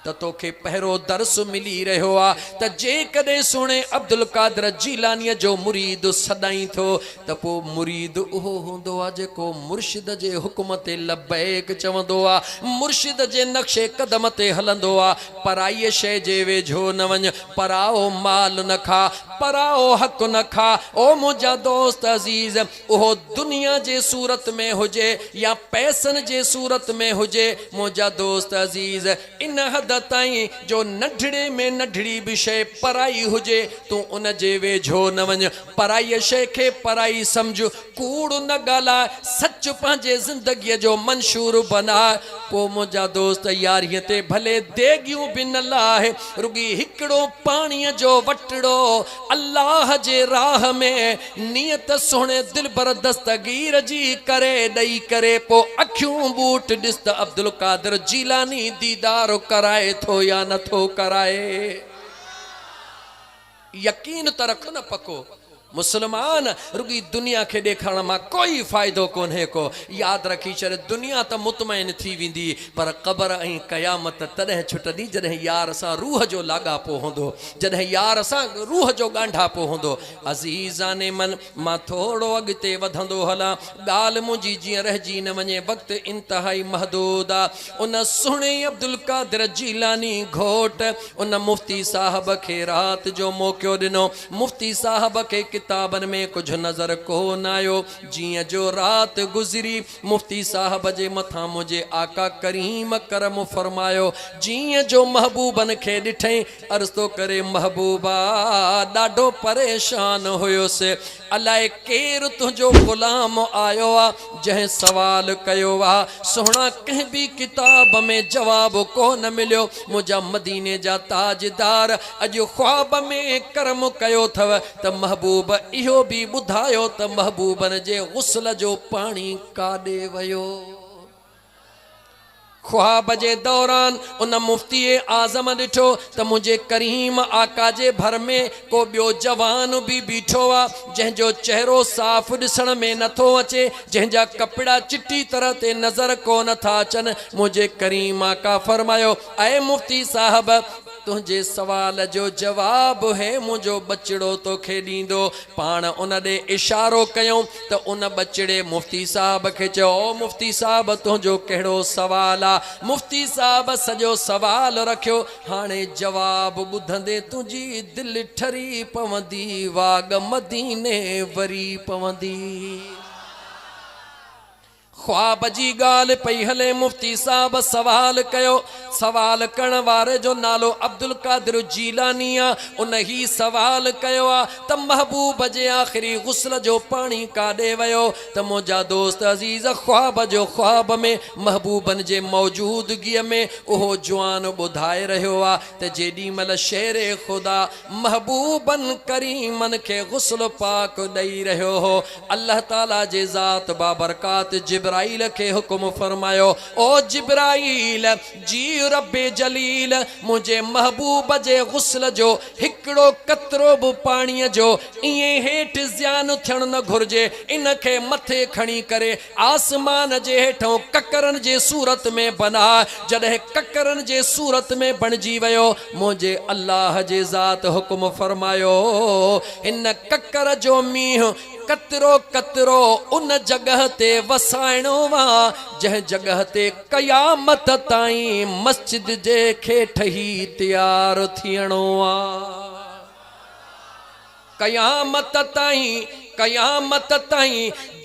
S1: त तोखे पहिरो दर्स मिली रहियो आ त जेकॾहिं सुहिणे अब्दुल कादिर जीलानी जो मुरीद सदाई थो त पो मुरीद उहो हूंदो आ जेको मुर्शिद जे हुक्म ते लबैक चवंदो आ मुर्शिद जे नक्शे कदम ते हलंदो आ पराई शइ जे वेझो न वञ पराओ माल न खा पराओ हक न खा। ओ मुझा दोस्त अजीज, ओहो दुनिया जे सूरत में हुजे या पैसन जे सूरत में हुजे, मुझा दोस्त अजीज इन हद ताईं जो नढड़े में नढड़ी भी शय पराई हुजे तू उन जे वेझो न वञ। पराई शय खे पराई समझ, कूड़ न ॻाल्हाए, सच पंहिंजे ज़िंदगीअ जो मंशूर बनाए। पो मुझा दोस्त यारीअ ते भले देगियूं भी न लाहे, रुगी हिकिड़ो पाणीअ जो वटड़ो अल्लाह जे राह में नियत सोने दिल बर दस्तगीर जी करे ॾेई करे पो अखियूं बूट ॾिस त अब्दुल कादिर जीलानी दीदार कराए थो या नथो कराए। यकीन त रख न पको मुसलमान, रुगी दुनिया के ॾेखारण मां कोई फ़ाइदो कोन्हे को। याद रखी छॾ, दुनिया त मुतमइन थी वेंदी, पर क़बर ऐं क़यामत तॾहिं छुटंदी जॾहिं यार सां रूह जो लाॻापो हूंदो, जॾहिं यार सां रूह जो ॻांढापो हूंदो। अज़ीज़ाने मन, मां थोरो अॻिते वधंदो हलां, ॻाल्हि मुंहिंजी जीअं रहिजी न वञे, वक़्तु इंतिहाई महदूद आहे। उन सुहिणे अब्दुल कादिर जीलानी घोट उन मुफ्ती साहब खे राति जो मौक़ो ॾिनो। मुफ्ती साहब खे किताबन में कुछ नजर कोन आयो। जियां जो रात गुजरी, मुफ्ती साहब जे मथा मुझे आका करीम करम फरमायो। जियां जो महबूबन खे ॾिठई, अर्ज़ तो करे महबूबा ॾाढो परेशान हुयोसि, अलाए केरु तुंहिंजो ग़ुलाम आयो आ जंहिं सवाल कयो आ। सोहणा कंहिं भी किताब में जवाब कोन मिलियो। मुझा मदीने जा ताजदार अॼु ख्वाब में करम कयो थव त महबूब इहो भी ॿुधायो त महबूबन जे गुस्ल जो पानी काॾे वयो। ख्वाब जे दौरान उन मुफ्ती आज़म ॾिठो त मुझे करीम आका जे भर में को ॿियो जवान भी बीठो आ, जंहिंजो चेहरो साफ़ ॾिसण में नथो अचे, जंहिंजा कपिड़ा चिट्टी तरह ते नज़र कोन था अचनि। मुझे करीम आका फरमायो, ऐ मुफ्ती साहब तुझे सवाल जो जवाब है मुझो बचड़ो तो खे ॾींदो। पाण उन ॾे इशारो कयूं त उन बचड़े मुफ्ती साहब खे चयो, ओ मुफ्ती साहब तुझो कहिड़ो सवाल आ। मुफ्ती साहब सॼो सवाल रखियो। हाणे जवाब ॿुधंदे तुंहिंजी दिलि ठरी पवंदी, वाग मदीने वरी पवंदी। ख्वाब जी गाल पई हले, मुफ्ती साहब सवाल कयो। सवाल करण वारे जो नालो अब्दुल कादिर जीलानी आ। उन ही सवाल कयो आ त महबूब जे आखिरी गुस्ल जो पानी काॾे वयो। त मुंहिंजा दोस्त अजीज, ख्वाब जो ख्वाब में महबूबन जे मौजूदगीअ में उहो जवान ॿुधाए रहियो आ त जेॾी महिल शेरे ख़ुदा महबूबन करीमन खे गुस्ल पाक ॾेई रहियो हो, अल्लाह ताला जे ज़ात बाबरकात जिब्राइल के हुक्म फरमायो, ओ जिब्राइल जी रब्बे जलील, मुझे महबूब जे गुस्ल जो हिकड़ो कतरो भी पानी जो इए हेठ ज़्यान थियण न घुर्जे। इन के मथे खणी करे आसमान जे हेठों ककरन जे सूरत में बना। जॾहिं ककरन जे सूरत में बणजी वयो, मुझे अल्लाह जे ज़ात हुक्म फरमायो, इन ककर जो मींह कतरो कतरो उन जगह ते वसाइणो वा जंहिं जगह ते क़यामत ताईं मस्जिद जे खे ठही तैयार थियणो आ। क़यामत ताईं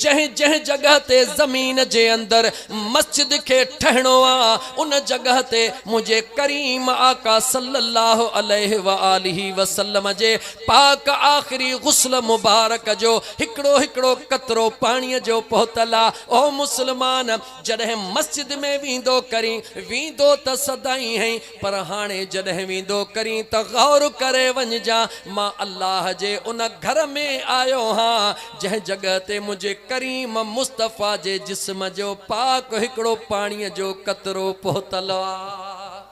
S1: जह जह जगह ते जमीन जे अंदर मस्जिद के ठहणो आ, उन जगह ते मुझे करीम आका सल्लल्लाहु अलैहि व आलिहि वसल्लम जे पाक आखिरी गुस्ल मुबारक जो हिकड़ो हिकड़ो कतरो पानी जो पहुतल आ। ओ मुसलमान, जॾहिं मस्जिद में वींदो करी, वींदो त सदाई है, पर हाणे जॾहिं वींदो करी त गौर करे वञजा, मां अल्लाह जे उन घर में आयो हाँ जह जगह ते मुझे करीम मुस्तफा जे जिस्म जो पाक हिकड़ो पानी जो कतरो पहुतल आ।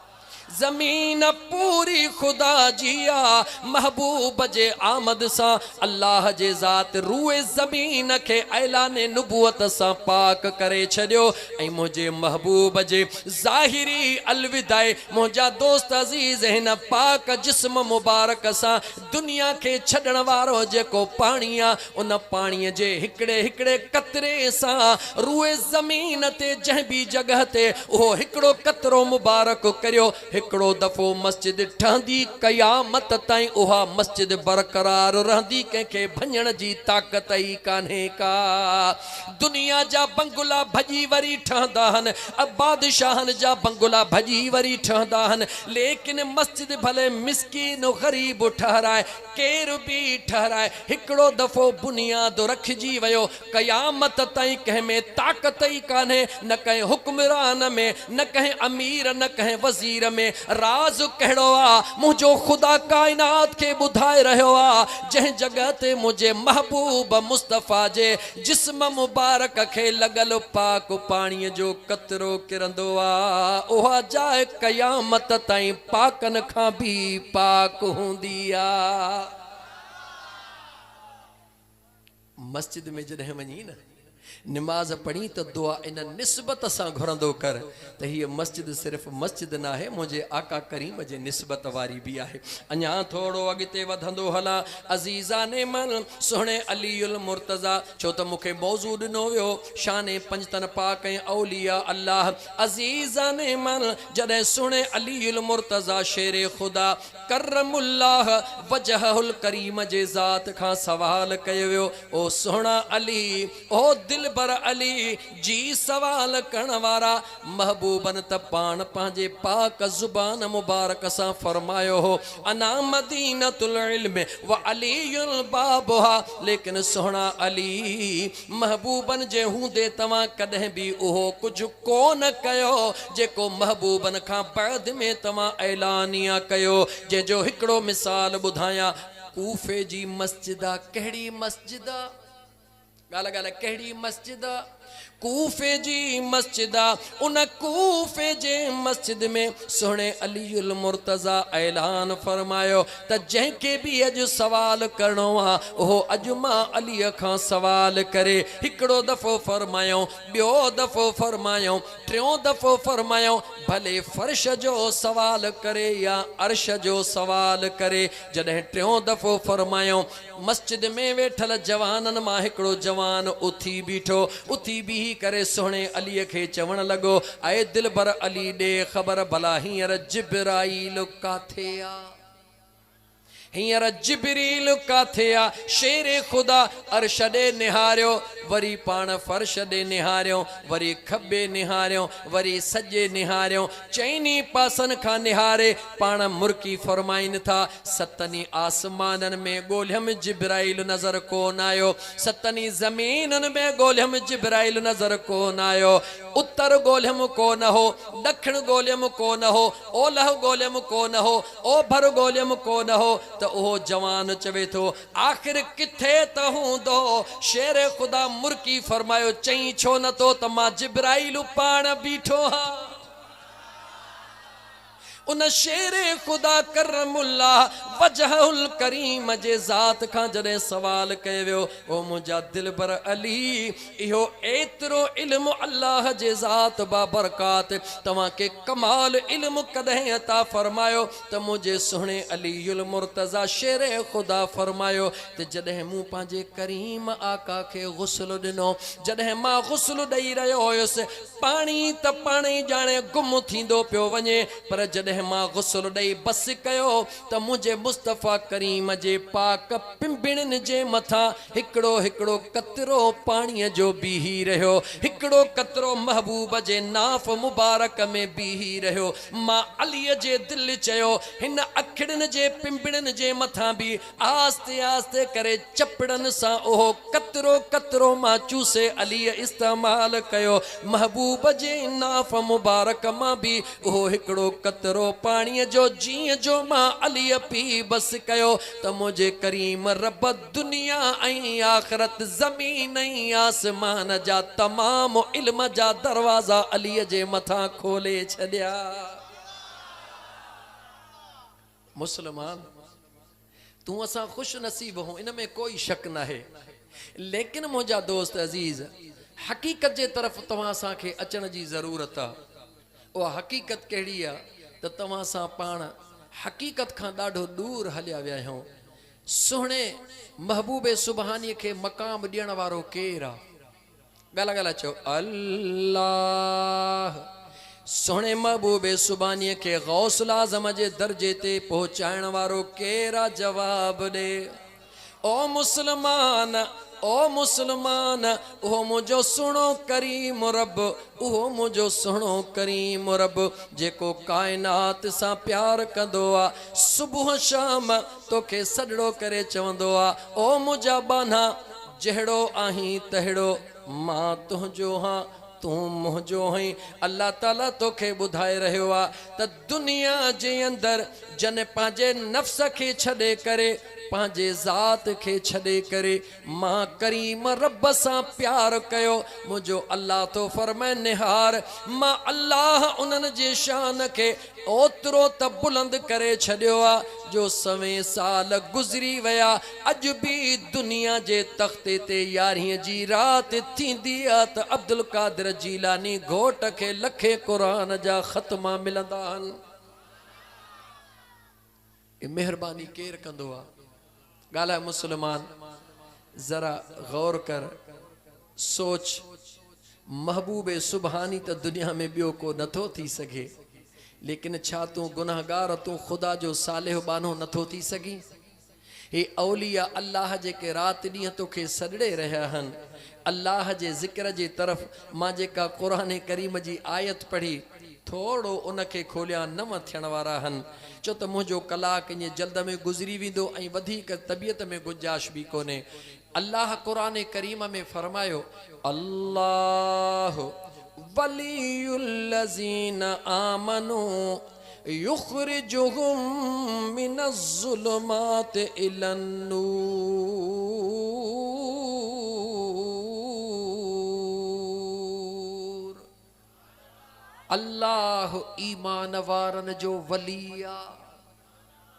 S1: जमीन पूरी खुदा जिया महबूब जे आमद सा अल्लाह जे ज़ात रूए जमीन के ऐलाने नुबुवत सा पाक करे छड़ियो। ऐं मुझे महबूब जे ज़ाहिरी अलविदाए मुझा दोस्त अजीज हिन पाक जिस्म मुबारक सा दुनिया के छड़न वारो जेको पानी आ, उन पानी जे हिकड़े हिकड़े कतरे सा रूए जमीन ते जह भी जगह ते वो हिकड़ो कतरो मुबारक करियो। हिकड़ो दफ़ो मस्जिद ठहंदी क़यामत ताईं उहा मस्जिद बरक़रार रहंदी, कंहिंखे भञण जी ताक़त ई कान्हे का। दुनिया जा बंगला भॼी वरी ठहंदा आहिनि, बादशाहनि जा बंगला भॼी वरी ठहंदा आहिनि, लेकिन मस्जिद भले मिस्कीन ग़रीब ठहराए, केर बि ठहराए, हिकड़ो दफ़ो बुनियाद रखिजी वियो, क़यामत ताईं कंहिं में ताक़त ई कान्हे, न कंहिं हुक्मरान में, न कंहिं अमीर, न कंहिं वज़ीर में। राज़ कहिड़ो आहे मुंहिंजो ख़ुदा काइनात खे ॿुधाए रहियो आहे, जंहिं जॻह ते मुंहिंजे महबूब मुस्तफ़ा जे जिस्म मुबारक खे लॻल पाक पाणीअ जो कतरो किरंदो आहे, उहा जाइ क़यामत ताईं पाकनि खां बि पाक हूंदी आहे। मस्जिद में जॾहिं वञी न निमाज़ पढ़ी तो दुआ इन निस्बत सां घुरंदो कर त हीअ मस्जिद सिर्फ़ मस्जिद न आहे, मुंहिंजे आका करीम जे निस्बत वारी भी आहे। अञा थोड़ो अॻिते वधंदो हला अज़ीज़ाने मन सुहिणे अलीउल मुर्तज़ा, छो त मूंखे मौज़ू ॾिनो वियो शाने पंजतन पाक ऐं औलिया अल्लाह। अज़ीज़ाने मन जॾहिं सुहिणे अलीउल मुर्तज़ा शेरे ख़ुदा करमुल्लाह वजहुल करीम जे ज़ात खां सवाल कयो वियो, ओ सुहिणा अली, ओ दिल बर अली जी सवाल करण वारा महबूबन त पान पंहिंजे पाक ज़ुबान मुबारक सां फरमायो हो, अना मदीनतुल इल्म व अलीयुल बाबुहा, लेकिन सुहिणा अली महबूबन जे हूंदे तव्हां कॾहिं बि उहो कुझु कोन कयो जेको महबूबन खां बाद में तव्हां ऐलानिया कयो। जंहिंजो हिकिड़ो मिसाल ॿुधायां, कूफे जी मस्जिद आहे, कहिड़ी मस्जिद आहे, गाला गाला कहिड़ी मस्जिद, कूफे जी मस्जिद, उन कूफे जे मस्जिद में सुहिणे अलीउल मुर्तज़ा ऐलान फरमायो त जंहिंखे बि अॼु सवाल करणो आहे उहो अॼु मां अलीअ खां सवाल करे। हिकिड़ो दफ़ो फरमायो, ॿियो दफ़ो फरमायो, टियों दफ़ो फरमायो, भले फर्श जो सवाल करे या अर्श जो सवाल करे। जॾहिं टियों दफ़ो फरमायो, मस्जिद में वेठल जवाननि मां हिकिड़ो जवान उथी बीठो, उथी बि करे सुहिणे अलीअ खे चवण लॻो, ऐं दिल भर अली ॾे ख़बर भला हींअर जिब्राईल काथे आहे, हींअर जिब्रील काथे आ। शेरे ख़ुदा अर्श ॾे निहारियो, वरी पाण फर्श ॾे निहारियो, वरी खॿे निहारियो, वरी सॼे निहारियो, चइनी पासनि खां निहारे पाण मुर्की फरमाइनि था, सतनी आसमाननि में ॻोल्हियमि जिब्राईल नज़र कोन आयो, सतनी ज़मीननि में ॻोल्हियमि जिब्राईल नज़र कोन आयो, उत्तर ॻोल्हियमि कोन हो, ॾखिण ॻोल्हियमि कोन हो, ओलह ॻोल्हियमि कोन हो, ओभर ॻोल्हियमि कोन हो, त उहो जवान चवे थो आख़िर किथे त हूंदो। शेर ख़ुदा मुर्की फरमायो, चई छो नथो त मां जिब्राईल पाण बीठो हा। उन शेरे ख़ुदा करमुल्लाह वजहुल करीम जे ज़ात खां जॾहिं सवाल कयो वियो, ओ मुंहिंजा दिल बर अली, इहो एतिरो इल्मु अल्लाह जे ज़ात बाबरकात तव्हांखे कमाल इल्मु कॾहिं अता फरमायो त मुंहिंजे सुहिणे अलीउल मुर्तज़ा शेरे ख़ुदा फरमायो त जॾहिं मूं पंहिंजे करीम आका खे गुस्ल ॾिनो, जॾहिं मां गुस्ल ॾेई रहियो हुयुसि, पाणी त पाणी ॼाणे गुम थींदो पियो वञे, पर जॾहिं मां गुस्ल ॾेई बस कयो त मुंहिंजे मुस्तफ़ा करीम जे पाक पिंबिड़नि जे मथां हिकिड़ो हिकिड़ो कतरो पाणीअ जो बीही रहियो, हिकिड़ो कतरो महबूब जे नाफ़ मुबारक में बीही रहियो। मां अलीअ जे दिलि चयो हिन अखिड़नि जे पिंबिड़नि जे मथां बि आस्ते आस्ते करे चपड़नि सां उहो कतरो कतरो मां चूसे अलीअ इस्तेमाल कयो, महबूब जे नाफ़ मुबारक मां बि उहो हिकिड़ो कतरो पाणीअ जो जीअं जो मां अलीअ पी बस कयो त मुंहिंजे करीम रब दुनिया ऐं आख़िरत ज़मीन ऐं आसमान जा तमामु इल्म जा दरवाज़ा अलीअ जे मथां खोले छॾिया। मुस्लमान तूं असां ख़ुशि नसीब हो, इन में कोई शक न है, लेकिन मुंहिंजा दोस्त अज़ीज़ हक़ीक़त जे तरफ़ तव्हां असांखे अचण जी ज़रूरत आहे। उहा हक़ीक़त कहिड़ी आहे त तव्हां सां पाण हक़ीक़त खां ॾाढो दूर हलिया विया आहियूं। सुहिणे महबूबे सुबहानीअ खे मक़ाम ॾियण वारो केरु आहे? ॻाल्हि ॻाल्हि चओ अल्लाह। सोने महबूबे सुबानी के गौसल आज़म जे दर्जे ते पहुंचाइण वारो केरा जवाब दे। ओ मुसलमान, ओ मुसलमान, ओ मुझो सुनो करीम रब, ओ मुझो सुनो करीम रब, जेको कायनात सा प्यार कंदो आ, सुबह शाम तोखे सजड़ो करे चवंदो आ, ओ मुझा बाना जहिड़ो आहीं तहिड़ो मां तुंहिंजो हां, तू मुझो हई। अल्लाह ताला तोखे ॿुधाए रहियो आ त दुनिया जे अंदर जन पंहिंजे नफ्स खे छॾे करे, पंहिंजे ज़ात खे छॾे करे मां करीम रब सां प्यार कयो, मुझो अल्लाह तो फरमाए निहार, मां अल्लाह उन्हनि जे शान खे ओतिरो त बुलंद करे छॾियो आ जो सवे साल गुज़री विया, अॼु बि दुनिया जे तख़्ते ते 11 जी राति थींदी आ त अब्दुल कादिर जीलानी घोट खे लखे क़ुरान जा ख़त्मा मिलंदा आहिनि। मेहरबानी केर कंदो आ? गाला मुसलमान, जरा गौर कर, सोच, महबूबे सुबहानी त दुनिया में बियो को नथो थी सके, लेकिन छा तू गुनाहगार, तू खुदा जो सालेह बानो नथो थी सगी? हे औलिया अल्लाह जेके रात ॾींहं तोखे सॾड़े रहिया आहिनि, अल्लाह जे ज़िक्र जे तरफ़ मां जेका क़ुरान करीम जी आयत पढ़ी थोड़ो उनखे खोलिया नव थियण वारा आहिनि, छो त मुंहिंजो कलाक ईअं जल्द में गुज़री वेंदो ऐं वधीक तबियत में गुंजाइश बि कोन्हे। अल्लाह क़ुरान करीम में फरमायो, अल्लाह वलियुल्लज़ीन आमनू युख़रिजुहुम मिनज़्ज़ुलुमाति इलन्नूर। अल्लाह ईमान वारन जो वलिया।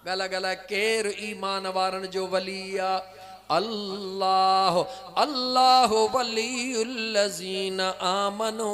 S1: गला गला केर ईमान वारन जो वलिया? अल्लाह, अल्लाह वलियुल्लज़ीन आमनो,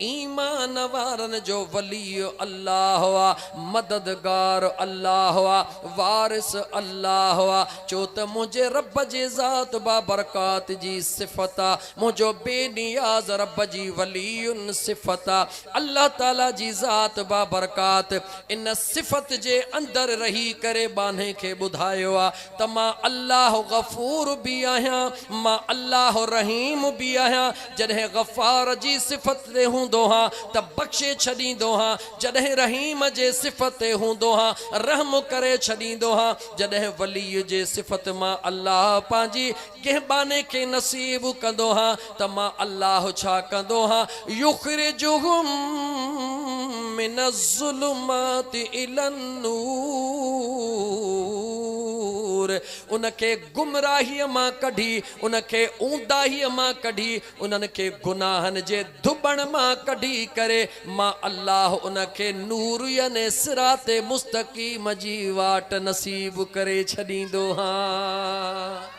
S1: ईमान वारन जो वली अल्लाह आ, मददगार अल्लाह आ, वारिस अल्लाह आ। चो त मुझे रब जे ज़ात बाबरकात जी सिफ़त आ, मुझो बेनियाज़ रब जी वलियुन सिफ़त आ। अल्लाह ताला जी ज़ात बाबरकात इन सिफ़त जे अंदर रही करे बाने खे ॿुधायो आ त मां अल्लाह गफ़ूर भी आहियां, मां अल्लाह रहीम भी आहियां। जॾहिं गफ़ार जी सिफ़त ते हूंदो हा त बख़्शे छॾींदो हा, जॾहिं रहीम जे सिफ़त ते हूंदो हा रहम करे छॾींदो हा। जॾहिं वली जे सिफ़त मां अल्लाह पंहिंजी कंहिं बाने खे नसीब कंदो हा त मां अल्लाह छा कंदो हा, युख़रिजुहुम मिनज़्ज़ुलुमाति इलन्नूर, उनखे गुमराहीअ मां कढी, उनखे ऊंदाहीअ मां कढी, उन्हनि खे गुनाहनि जे धुबण मां कढी करे मां अल्लाह उनखे नूर याने सिराते मुस्तक़ीम जी वाट नसीब करे छॾींदो हां।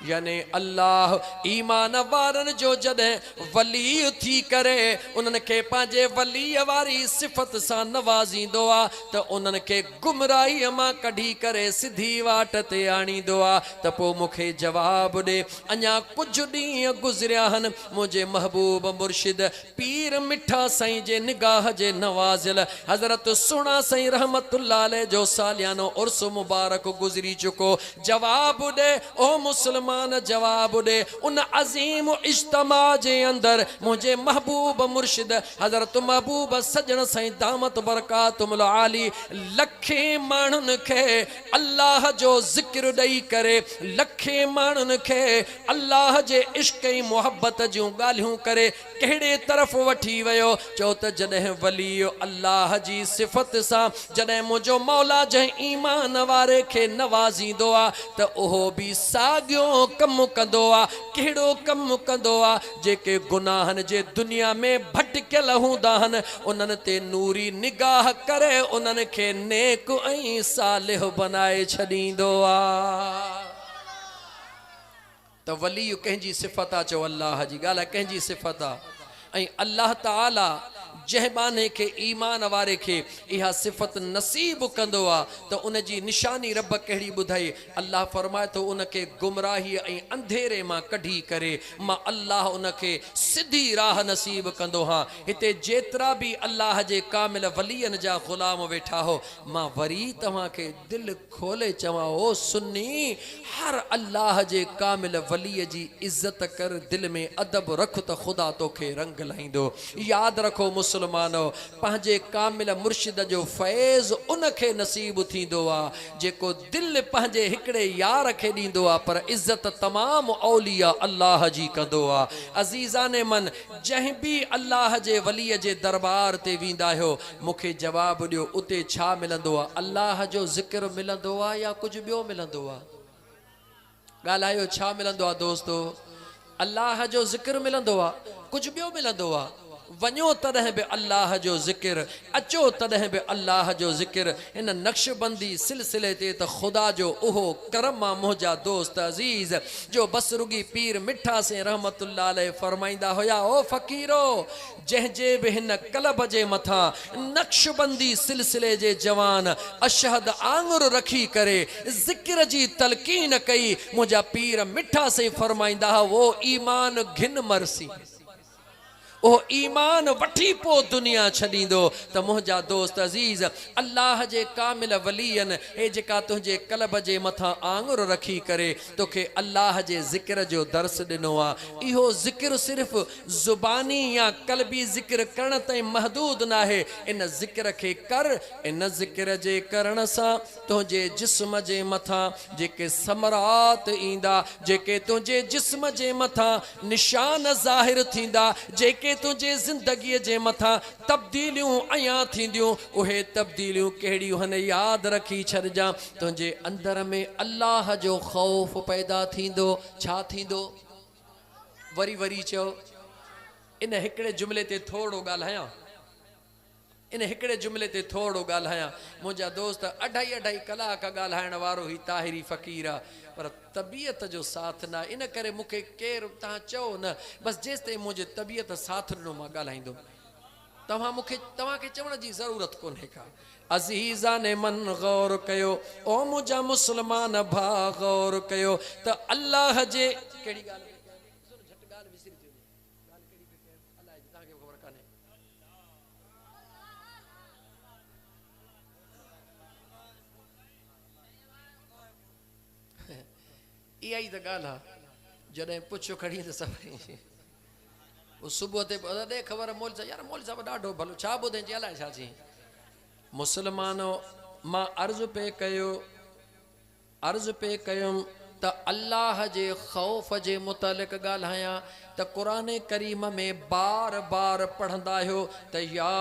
S1: याने अल्लाह ईमान वारन जो जॾहिं वली थी करे उन्हनि खे पंहिंजे वलीअ वारी सिफ़त सां नवाज़ींदो आहे त उन्हनि खे गुमराहीअ मां कढी करे सिधी वाट ते आणींदो आहे। त पोइ मूंखे जवाबु ॾे, अञा कुझु ॾींहं गुज़रिया आहिनि, मुंहिंजे महबूब मुर्शिद पीर मिठा साईं जे निगाह जे नवाज़िल हज़रत सुहिणा साईं रहमतुल्लाह अलैह जो सालियानो उर्स मुबारक गुज़री चुको। जवाबु ॾे ओ मुस्लिम, जवाब दे, उन अजीम इज्तिमा जे अंदर मुझे महबूब मुर्शिद हजरत महबूब सजन साईं दामत बरकातुल आली लखे माण्हुनि खे अल्लाह जो ज़िक्र ॾेई करे, लखे माण्हुनि खे अल्लाह जे इश्क़ ऐं मोहब्बत जूं ॻाल्हियूं करे कहिड़े तरफ़ वठी वियो। चो त जॾहिं वली अल्लाह जी सिफ़त सां जॾहिं मुंहिंजो मौला जंहिं ईमान वारे खे नवाज़ींदो आहे त उहो बि साॻियो कमु कंदो आहे। कहिड़ो कमु कंदो आहे? जेके गुनाहनि जे दुनिया में भटकियल हूंदा आहिनि उन्हनि ते नूरी निगाह करे उन्हनि खे नेक ऐं सालिह बनाए छॾींदो आहे। त वली कंहिंजी सिफ़त आहे? चओ अल्लाह जी ॻाल्हि आहे, कंहिंजी सिफ़त आहे? ऐं अल्लाह ताला जंहिं बाने खे ईमान वारे खे इहा सिफ़त नसीब कंदो आहे त उन जी निशानी रब कहिड़ी ॿुधाई। अल्लाह फरमाए थो उनखे गुमराही ऐं अंधेरे मां कढी करे मां अल्लाह उनखे सिधी राह नसीब कंदो हाँ। हिते जेतिरा बि अल्लाह जे कामिल वलीअनि जा ग़ुलाम वेठा हो, मां वरी तव्हांखे दिलि खोले चवां, ओ सुन्नी, हर अल्लाह जे कामिल वलीअ जी इज़त कर, दिल में अदब रख त ख़ुदा तोखे रंग लाहींदो। यादि रखो मुस्लमानो, पंहिंजे कामिल मुर्शिद जो फैज़ उनखे नसीब थींदो आहे जेको दिलि पंहिंजे हिकिड़े यार खे ॾींदो आहे, पर इज़त तमामु औलिया अल्लाह जी कंदो आहे। अज़ीज़ाने मन, जंहिं बि अल्लाह जे वलीअ जे दरबार ते वेंदा आहियो, मूंखे जवाबु ॾियो, उते छा मिलंदो आहे? अल्लाह जो ज़िक्र मिलंदो आहे या कुझु ॿियो मिलंदो आहे? ॻाल्हायो, छा मिलंदो आहे दोस्तो? अल्लाह जो ज़िक्र मिलंदो आहे, कुझु ॿियो मिलंदो आहे? वञो तॾहिं बि अल्लाह जो ज़िक्र, अचो तॾहिं बि अल्लाह जो ज़िक्र। हिन नक्शबंदी सिलसिले ते त ख़ुदा जो उहो करम आहे मुंहिंजा दोस्त अज़ीज़, जो बस रुगी पीर मिठा से रहमतुल्लाह अलैह फरमाईंदा हुया, ओ फ़क़ीरो, जंहिंजे बि हिन कलब जे मथां नक्शबंदी सिलसिले जे जवान अशहद आंगुर रखी करे ज़िक्र जी तलकीन कई, मुंहिंजा पीर मिठा से फरमाईंदा हुआ, वो ईमान घिन मरसी, ओ ईमान वठी पो दुनिया छॾींदो। त मुंहिंजा दोस्त अज़ीज़, अल्लाह जे कामिल वलीअनि हे जेका तुंहिंजे कलब जे मथां आंगुर रखी करे तोखे अल्लाह जे ज़िक्र जो दर्स ॾिनो आहे, इहो ज़िक्र सिर्फ़ ज़ुबानी या कल्बी ज़िक्र करण ताईं महदूद न आहे। इन ज़िक्र खे कर, इन ज़िक्र जे करण सां तुंहिंजे जिस्म जे मथां जेके समरात ईंदा, जेके तुंहिंजे जिस्म जे मथां निशान ज़ाहिर थींदा, जेके तुंहिंजे ज़िंदगीअ जे मथां तब्दीलियूं अयां थींदियूं, उहे तब्दीलियूं कहिड़ियूं आहिनि यादि रखी छॾिजां। तुंहिंजे अंदर में अल्लाह जो ख़ौफ़ पैदा थींदो। छा थींदो? वरी वरी चओ। इन हिकिड़े जुमिले ते थोरो ॻाल्हायां, इन हिकिड़े जुमिले ते थोरो ॻाल्हायां। मुंहिंजा दोस्त 2.5 कलाक ॻाल्हाइण वारो ही ताहिरी फ़क़ीर आहे, पर तबियत जो साथ न, इन करे मूंखे केरु तव्हां चओ न, बसि जेसि ताईं मुंहिंजी तबियत साथ ॾिनो मां ॻाल्हाईंदुमि। तव्हांखे चवण जी ज़रूरत कोन्हे का। अज़ीज़ा ने मन गौर कयो, ओ मुंहिंजा मुस्लमान भाउ गौर कयो त अल्लाह जे कहिड़ी ॻाल्हि इहा ई त ॻाल्हि आहे। जॾहिं पुछो खणी त सभई पोइ सुबुह ते ॾे ख़बर मोल साहिब, यार मोल साहिब ॾाढो भलो, छा ॿुधाईं चई अलाए छा चई। मुस्लमानो, मां अर्ज़ु पे कयुमि त अल्लाह जे ख़ौफ़ जे मुतालिक़ ॻाल्हायां त क़ुरान करीम में बार बार पढ़ंदा आहियो त या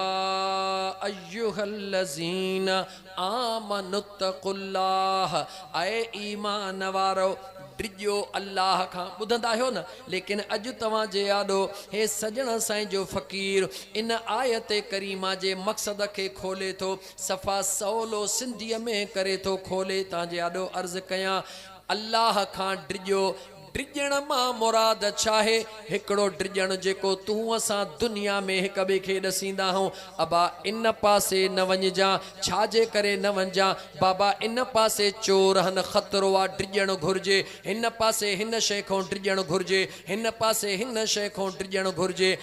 S1: अय्युहल्लज़ीन आमनुत्तक़ुल्लाह, ऐं ईमान वारो डिॼो अल्लाह खां। ॿुधंदा आहियो न, लेकिन अॼु तव्हांजे आॾो हे सजण साईं जो फ़क़ीर इन आयत करीमा जे मक़सद खे खोले थो, सफ़ा सवलो सिंधीअ में करे थो खोले। तव्हांजे आॾो अर्ज़ु कयां, अल्लाह खां डिॼो। डिॼण मां मुराद छा आहे? हिकिड़ो डिॼण जेको तूं असां दुनिया में हिक ॿिए खे ॾसींदा आहियूं, अबा इन पासे न वञिजां, छाजे करे न वञिजां? बाबा इन पासे चोर आहिनि, ख़तरो आहे, डिॼणु घुरिजे। हिन पासे हिन शइ खां डिॼणु घुरिजे, हिन पासे हिन शइ खां डिॼणु घुरिजे।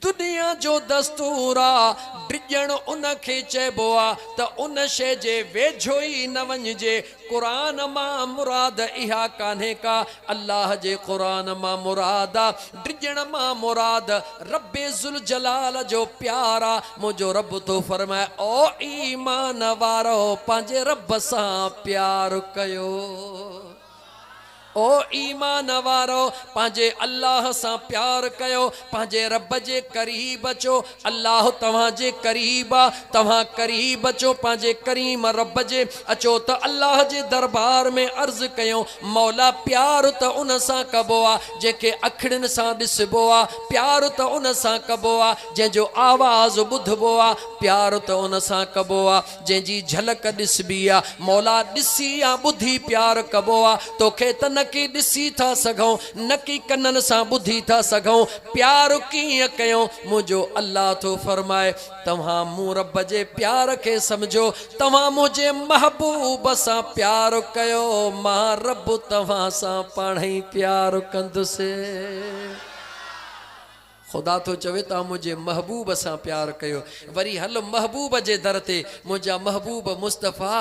S1: दुनिया जो दस्तूर आहे, डिॼणु उन खे चइबो आहे त उन शइ जे वेझो ई न वञिजे। क़ुरान मां मुराद इहा कान्हे का, अल्लाह जे क़ुरान मां मुराद आहे, डिॼण मां मुराद रब्बे ज़ुल जलाल जो प्यार आहे। मुंहिंजो रब थो फरमाए, ओ ईमान वारो पंहिंजे रब सां प्यार कयो। ओ ईमान वारो पंहिंजे अल्लाह सां प्यार कयो, पंहिंजे रब जे क़रीब अचो। अल्लाह तव्हांजे क़रीब आहे, तव्हां क़रीब अचो पंहिंजे करीम रब जे। अचो त अल्लाह जे दरबार में अर्ज़ु कयूं, मौला प्यार त उन सां कबो आहे जेके अखियुनि सां ॾिसबो आहे, प्यार त उन सां कबो आहे जंहिंजो आवाज़ ॿुधबो आहे, प्यार त उन सां कबो आहे जंहिंजी झलक ॾिसबी आहे। मौला ॾिसी या ॿुधी प्यार कबो आहे, तोखे त न न की ॾिसी था सघूं न की कननि सां ॿुधी था सघूं प्यार कीअं कयूं मुंहिंजो अल्लाह थो फरमाए तव्हां मूं रब जे प्यार खे समझो तव्हां मुंहिंजे महबूब सां प्यार कयो मां रब तव्हां सां पाण ई प्यार कंदुसि खुदा तो चवे तव्हां मुंहिंजे महबूब सां प्यार कयो वरी हल महबूब जे दर ते मुंहिंजा महबूब मुस्तफ़ा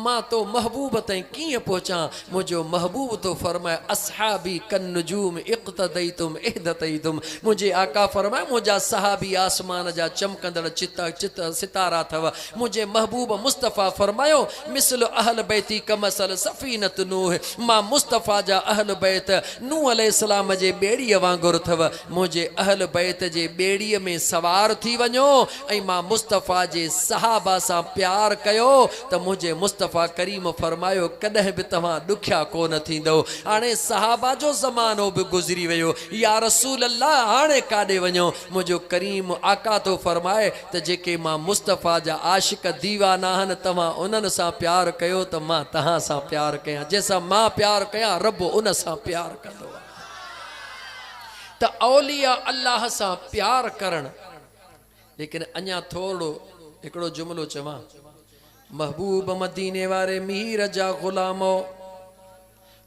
S1: मां तो महबूब ताईं कीअं पहुचां मुंहिंजो महबूब तो फरमाए असहाबी कन नुजूम इक़्तदैतुम इहदतैतुम मुंहिंजे आका फरमाए मुंहिंजा सहाबी आसमान जा चमकंदड़ चित सितारा अथव मुंहिंजे महबूब मुस्तफ़ा फरमायो मिसल अहल बैती कमसल सफ़ीनत नूह मां मुस्तफ़ा जा अहल बैत नूह अलैहिस्सलाम जे ॿेड़ीअ वांगुरु अथव मुंहिंजे अहल बैत जे ॿेड़ीअ में सवार थी वञो ऐं मां मुस्तफ़ा जे सहाबा सां प्यार कयो त मुंहिंजे मुस्तफ़ा करीम फरमायो कॾहिं बि तव्हां ॾुखिया कोन थींदो हाणे सहाबा जो ज़मानो बि गुज़री वियो या रसूल अल्लाह हाणे काॾे वञो मुंहिंजो करीम आका तो फरमाए त जेके मां मुस्तफ़ा जा आशिक दीवाना आहिनि तव्हां उन्हनि सां प्यार कयो त मां तव्हां सां प्यार कयां जंहिंसां मां प्यार कयां रब उन सां प्यार कंदो त औलिया अल्लाह सां प्यार करण लेकिन अञा थोड़ो हिकिड़ो जुमिलो चवां महबूब मदीने वारे मीर जा ग़ुलामो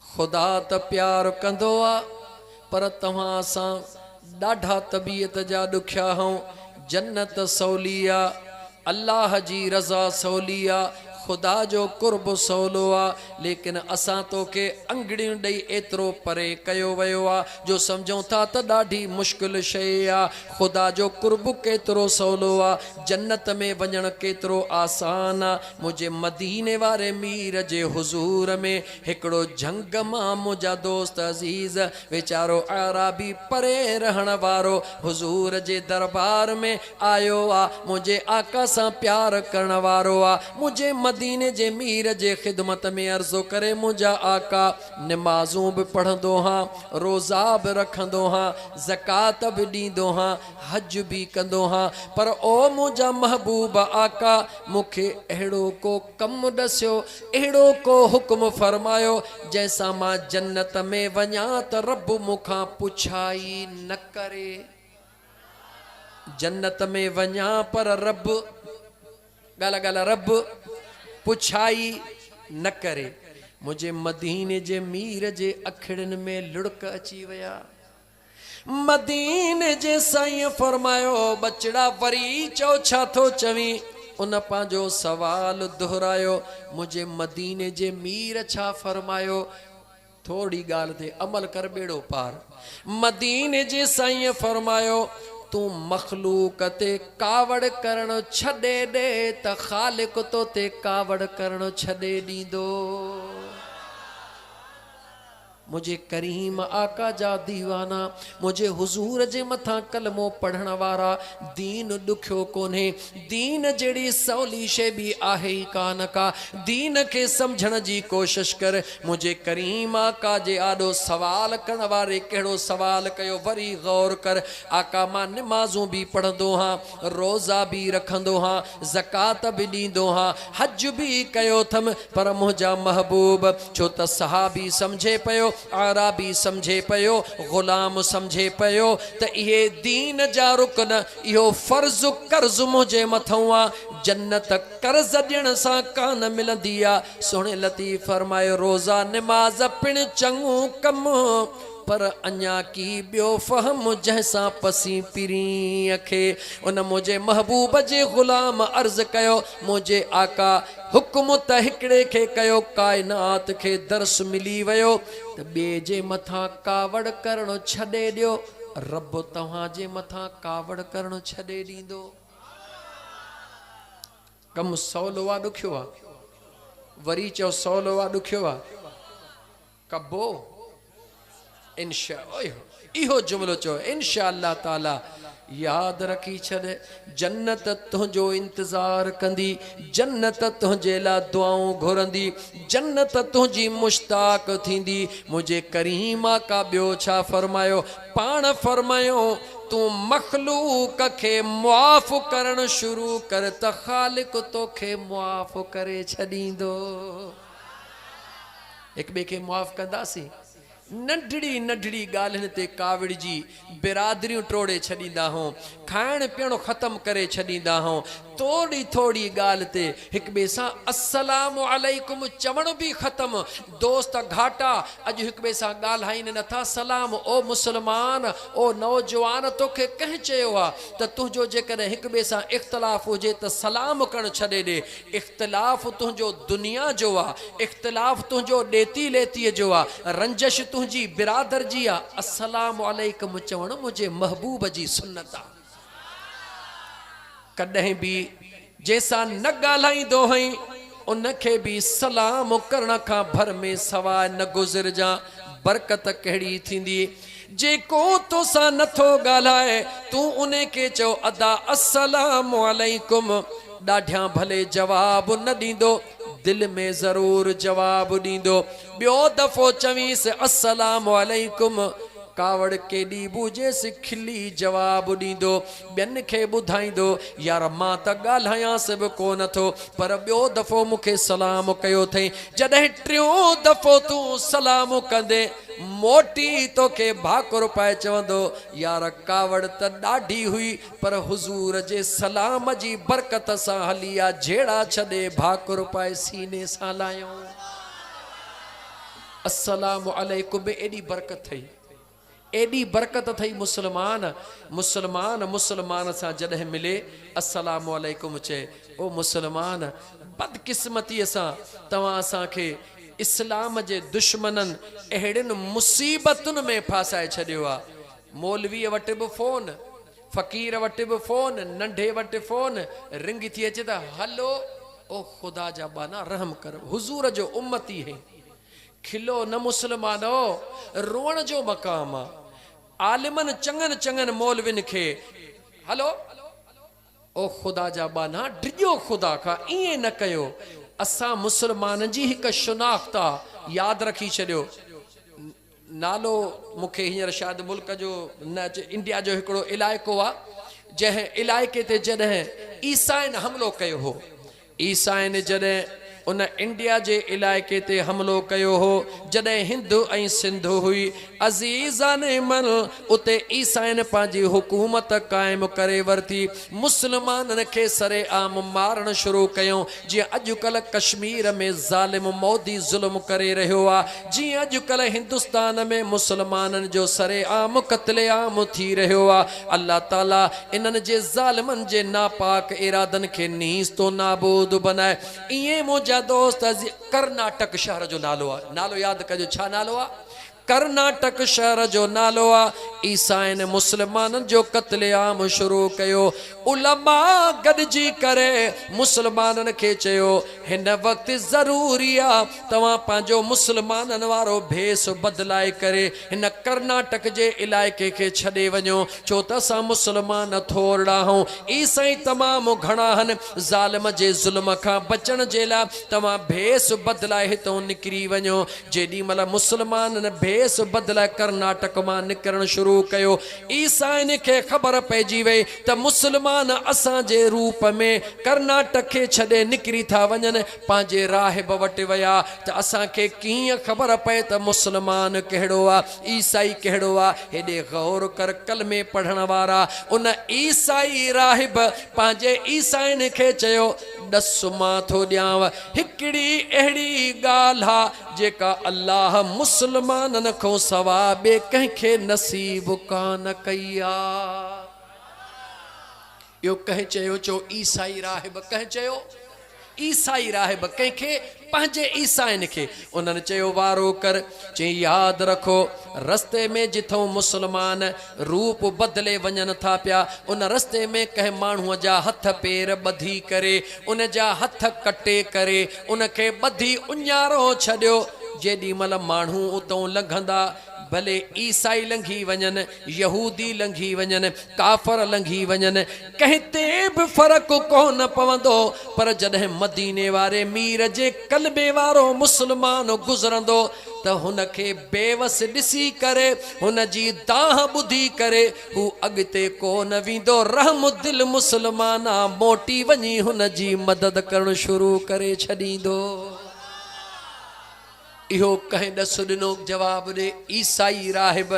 S1: खुदा त प्यार कंदो आहे पर तव्हां सां ॾाढा तबीयत जा ॾुखिया हूं जन्नत सवली आहे अल्लाह जी रज़ा सवली आहे खुदा जो कुर्ब सवलो आहे लेकिन असां तोखे अंगड़ियूं ॾेई एतिरो परे कयो वियो आहे जो सम्झूं था त ॾाढी मुश्किल शइ आहे खुदा जो कुर्ब केतिरो सवलो आहे जन्नत में वञणु केतिरो आसान आहे मुंहिंजे मदीने वारे मीर जे हुज़ूर में हिकिड़ो झंग मां मुंहिंजा दोस्त अज़ीज़ वीचारो आराबी परे रहण वारो हुज़ूर जे दरबार में आयो आहे मुंहिंजे आका सां प्यार करण वारो आहे मुंहिंजे मदीने जे मीर जे ख़िदमत में अर्ज़ो करे मुंहिंजा आका नमाज़ूं बि पढ़ंदो हां रोज़ा बि रखंदो हां ज़कात बि ॾींदो हां हज बि कंदो हां पर ओ मुंहिंजा महबूब आका मूंखे अहिड़ो को कमु ॾसियो अहिड़ो को हुक्म फरमायो जंहिंसां मां जन्नत में वञा त रब मूंखां पुछाई न करे जन्नत में वञा पर रब ॻाल्हि रब पुछाई न करे मुझे मदीने जे मीर जे अखिड़न में लुड़क अची वया मदीने जे साईं फरमायो बचड़ा वरी चो छा थो चवी उन पांजो सवाल दोहरायो मुझे मदीने जे मीर छा फरमायो थोड़ी गाल ते अमल कर बेड़ो पार मदीने जे साईं फरमायो तू मखलूक ते कावड़ करण छॾे ॾे त ख़ालिक तो ते कावड़ करण छॾे ॾींदो मुझे करीम आका जा दीवाना मुझे हुजूर जे मथा कलमो पढ़ण वारा दीन ॾुखियो कोन्हे दीन जहिड़ी सवली शइ बि आहे ई कान का दीन के समझण जी कोशिश कर मुझे करीम आका जे आॾो सवाल करण वारे कहिड़ो सवाल कयो वरी गौर कर आका मां नमाज़ूं बि पढ़ंदो हां रोज़ा बि रखंदो हां ज़कात बि ॾींदो हां हज बि कयो थमि पर मुंहिंजा महबूब छो त सहाबी सम्झे पियो आराबी समझे पयो गुलाम समझे पयो त इहे दीन जा रुकन इहो फर्ज कर्ज मुझे मथों आ जन्नत कर्ज ॾियण सां कान मिलंदी आ सोने लतीफ़ फरमायो रोज़ा नमाज पिण चङो कम पर अञा की बियो फहम जैसा पसी पिरी खे उन मुझे महबूब जे गुलाम अर्ज कयो मुझे आका हुक्म त हिकड़े खे कयो कायनात खे दर्श मिली वयो त बे जे मथा कावड़ करण छॾे ॾियो रब तव्हां जे मथा कावड़ करण छॾे ॾींदो कम सवलो आ ॾुखियो आ वरी चओ सवलो आ ॾुखियो आ कबो इंशा इहो जुमलो चो इंशा अल्लाह ताला याद रखी छॾ जन्नत तुंहिंजो इंतज़ार कंदी जन्नत तुंहिंजे लाइ दुआऊं घुरंदी जन्नत तुंहिंजी मुश्ताक थींदी मुझे करीम आका ॿियो छा फरमायो पाण फरमायो तू मखलूक के मुआफ़ करण शुरू कर त ख़ालिक तोखे मुआफ़ करे छॾींदो हिक ॿिए खे मुआफ़ कंदासीं नंढड़ी नंढड़ी ॻाल्हियुनि ते काविड़ जी बिरादरियूं टोड़े छॾींदा हूं, खाइण पीअण ख़त्म करे छॾींदा हूं। थोड़ी थोड़ी ॻाल्हि ते हिक ॿिए सां अस्सलाम अलैकुम चवण बि ख़त्म। दोस्त घाटा अॼु हिक ॿिए सां ॻाल्हाइनि नथा। सलाम ओ मुस्लमान, ओ नौजवान, तोखे कंहिं चयो आहे त तुंहिंजो जेकॾहिं हिक ॿिए सां इख़्तिलाफ़ हुजे त सलाम करणु छॾे ॾे। इख़्तिलाफ़ तुंहिंजो दुनिया जो आहे, इख़्तिलाफ़ तुंहिंजो ॾेती लेतीअ जो आहे, रंजश तुंहिंजी बिरादर जी आहे। अस्सलाम अलैकुम चवणु मुंहिंजे महबूब जी सुन्नत आहे। कॾहिं बि जंहिंसां न ॻाल्हाईंदो हई उनखे बि सलाम करण खां भर में सवाइ न गुज़िरजां। बरकत कहिड़ी थींदी। जेको तोसां नथो ॻाल्हाए तूं उन खे चओ अदा अस्सलाम अलैकुम। ॾाढियां भले जवाब न ॾींदो, दिल में ज़रूर जवाब ॾींदो। ॿियो दफ़ो चवीस अस्सलाम अलैकुम, कावड़ केॾी बूझेसि खिली जवाब ॾींदो। ॿियनि खे ॿुधाईंदो यार मां त ॻाल्हायांसि बि कोन थो, पर ॿियो दफ़ो मूंखे सलाम कयो अथई। जॾहिं टियों दफ़ो तूं सलाम कंदे मोटी तोखे भाकुर पाए चवंदो यार कावड़ त ॾाढी हुई पर हुज़ूर जे सलाम जी बरकत सां हली आ। जहिड़ा छॾे भाकुर पाए सीने सां लायो। अस्सलाम अलैकुम में एॾी बरकत थई, एॾी बरकत थई। मुसलमान मुसलमान मुसलमान सां जॾहिं मिले अस्सलाम अलैकुम चए। ओ मुसलमान, बदकिस्मतीअ सां तव्हां असांखे इस्लाम जे दुश्मननि अहिड़ियुनि मुसीबतुनि में फासाए छॾियो आहे। मौलवीअ वटि बि फ़ोन, फ़क़ीर वटि बि फ़ोन, नंढे वटि फ़ोन, रिंग थी अचे त हलो ओ ख़ुदा जा बाना रहम कर, हुज़ूर जो उम्मती है। खिलो न मुसलमानो, रोअण जो मक़ाम आहे। आलिमनि चङनि चङनि मौलविन खे हलो ओ ख़ुदा जा बाना डिॼो ख़ुदा खां, ईअं न कयो। असां मुसलमाननि जी हिकु शुनाख्त आहे, यादि रखी छॾियो। नालो मूंखे हींअर शायदि मुल्क जो न, इंडिया जो हिकिड़ो इलाइक़ो आहे जंहिं इलाइक़े ते जॾहिं ईसाइन हमलो कयो हो, ईसाइन जॾहिं उन इंडिया जे इलाइक़े ते हमलो कयो हो, जॾहिं हिंद ऐं सिंध हुई, अज़ीज़ान मन उते ईसाइन पंहिंजी हुकूमत क़ाइमु करे वरिती। मुस्लमाननि खे सरे आम मारणु शुरू कयूं। जीअं अॼुकल्ह कश्मीर में ज़ालिम मोदी ज़ुल्म करे रहियो आहे, जीअं अॼुकल्ह हिंदुस्तान में मुस्लमाननि जो सरे आम क़त्ले आम थी रहियो आहे। अल्लाह ताला इन्हनि जे ज़ालिमनि जे नापाक इरादनि खे नीस तो नाबूद बनाए। ईअं मुंहिंजा दोस्त कर्नाटक शहर जो नालो आहे, नालो यादि कजो, छा नालो आहे? कर्नाटक शहर जो नालो आहे। ईसाइन मुसलमाननि जो क़त्ले आम शुरू कयो। उलमा गॾिजी करे मुसलमाननि खे चयो हिन वक़्तु ज़रूरी आहे तव्हां पंहिंजो मुसलमाननि वारो भेस बदिलाए करे हिन कर्नाटक जे इलाइक़े खे छॾे वञो, छो त असां मुसलमान थोड़ा आहियूं। ईसाई तमामु घणा आहिनि, ज़ालिम जे ज़ुल्म खां बचण जे लाइ तव्हां भेस बदिलाए हितां निकिरी वञो। जेॾी महिल मुसलमाननि भेस बदिलाए कर्नाटक मां निकिरणु शुरू कयो, ईसाइन खे ख़बर पइजी वई त मुसलमान असांजे रूप में कर्नाटक खे छॾे निकिरी था वञनि। पंहिंजे राहिब वटि विया त असांखे कीअं ख़बर पए त मुसलमान कहिड़ो आहे, ईसाई कहिड़ो आहे। हेॾे गौर कर, कलमे पढ़ण वारा उन ईसाई राहिब पंहिंजे ईसाइन खे चयो ॾस मां थो ॾियांव हिकिड़ी अहिड़ी ॻाल्हि आहे जेका अल्लाह मुसलमाननि खां सवाइ ॿिए कंहिंखे नसीब कान कई आहे। इहो कंहिं चयो, चो ईसाई राहिब, कंहिं चयो ईसाई राहिब, कंहिंखे पंहिंजे ईसाइन खे। उन्हनि चयो वारो कर, चई यादि रखो रस्ते में जिथों मुसलमान रूप बदिले वञनि था पिया, उन रस्ते में कंहिं माण्हूअ जा हथ पेर ॿधी करे, उन जा हथ कटे करे उनखे ॿधी उञारो छॾियो। जेॾी महिल माण्हू उतां लंघंदा, भले ईसाई लंघी वञनि, यहूदी लंघी वञनि, काफ़र लंघी वञनि, कंहिं ते बि फ़र्क़ु कोन पवंदो। पर जॾहिं मदीने वारे मीर जे कलबे वारो मुसलमान गुज़रंदो त हुनखे बेवस ॾिसी करे, हुन जी दाह ॿुधी करे हू अॻिते कोन वेंदो। रहम दिल मुसलमान मोटी वञी हुन जी मदद करणु शुरू करे छॾींदो। इहो कंहिं ॾस ॾिनो जवाब ॾे ईसाई राहिब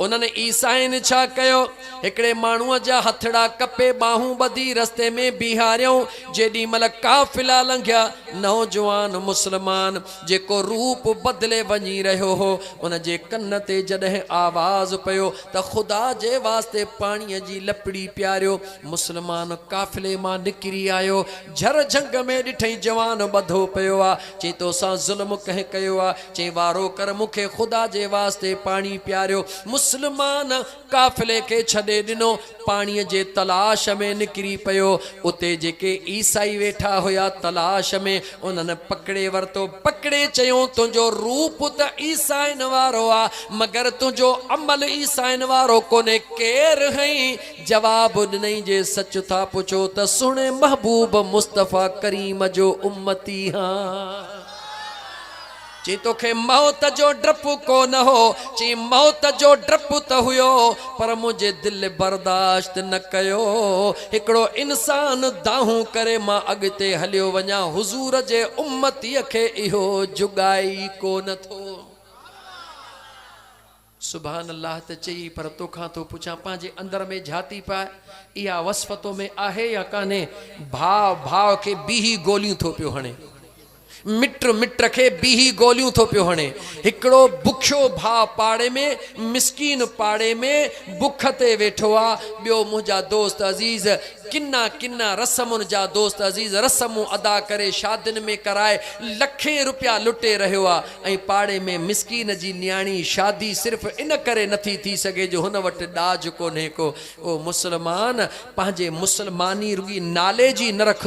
S1: उन्हनि ईसाइन छा कयो हिकिड़े माण्हूअ जा हथड़ा कपे बाहूं ॿधी रस्ते में बीहारियऊं जेॾी महिल काफ़िला लंघिया नौजवान मुस्लमान जेको रूप बदिले वञी रहियो हो उन जे कन ते जॾहिं आवाज़ पियो त ख़ुदा जे वास्ते पाणीअ जी लपड़ी पियारियो मुस्लमान काफ़िले मां निकिरी आयो झर झंग में ॾिठई जवान ॿधो पियो आहे चई तोसां ज़ुल्म कंहिं कयो आहे चई वारो कर मूंखे ख़ुदा जे वास्ते पाणी पियारियो मुस्लमान काफ़िले के छॾे ॾिनो पाणीअ जे तलाश में निकिरी पियो उते जेके ईसाई वेठा हुया तलाश में उन्हनि पकड़े वरितो पकड़े चयो तुंहिंजो रूप त ईसाइन वारो आहे मगर तुंहिंजो अमल ईसाइन वारो कोन्हे केरु हई जवाब ॾिनई जे सच था पुछो त सुहिणे महबूब मुस्तफ़ा करीम जो उम्मती हाँ चई तोखे मौत जो डपु कोन हो चई मौत जो डपु त हुयो पर मुंहिंजे दिलि बर्दाश्त न कयो हिकिड़ो इंसान दाहूं करे मां अॻिते हलियो वञा हुज़ूर जे उम्मतीअ खे इहो जुगाई कोन थो सुभान अल्लाह त चई पर तोखां थो पुछां पंहिंजे अंदर में झाती पाए इहा वसफ़तो में आहे या कान्हे भाव खे बीही गोलियूं थो पियो हणे मिट के बीही गोलियूं थो पियो हणे हिकिड़ो बुखियो भाउ पाड़े में मिसकीन पाड़े में बुख ते वेठो आहे ॿियो मुंहिंजा दोस्त अज़ीज़ किन्ना किन्ना रस्मुनि जा दोस्त अज़ीज़ रस्मूं अदा करे शादियुनि में कराए लखे रुपया लुटे रहियो आहे ऐं पाड़े में मिसकीन जी न्याणी शादी सिर्फ़ु इन करे नथी थी सघे जो हुन वटि ॾाज कोन्हे को ओ मुस्लमान पंहिंजे मुस्लमानी रुॻी नाले जी न रख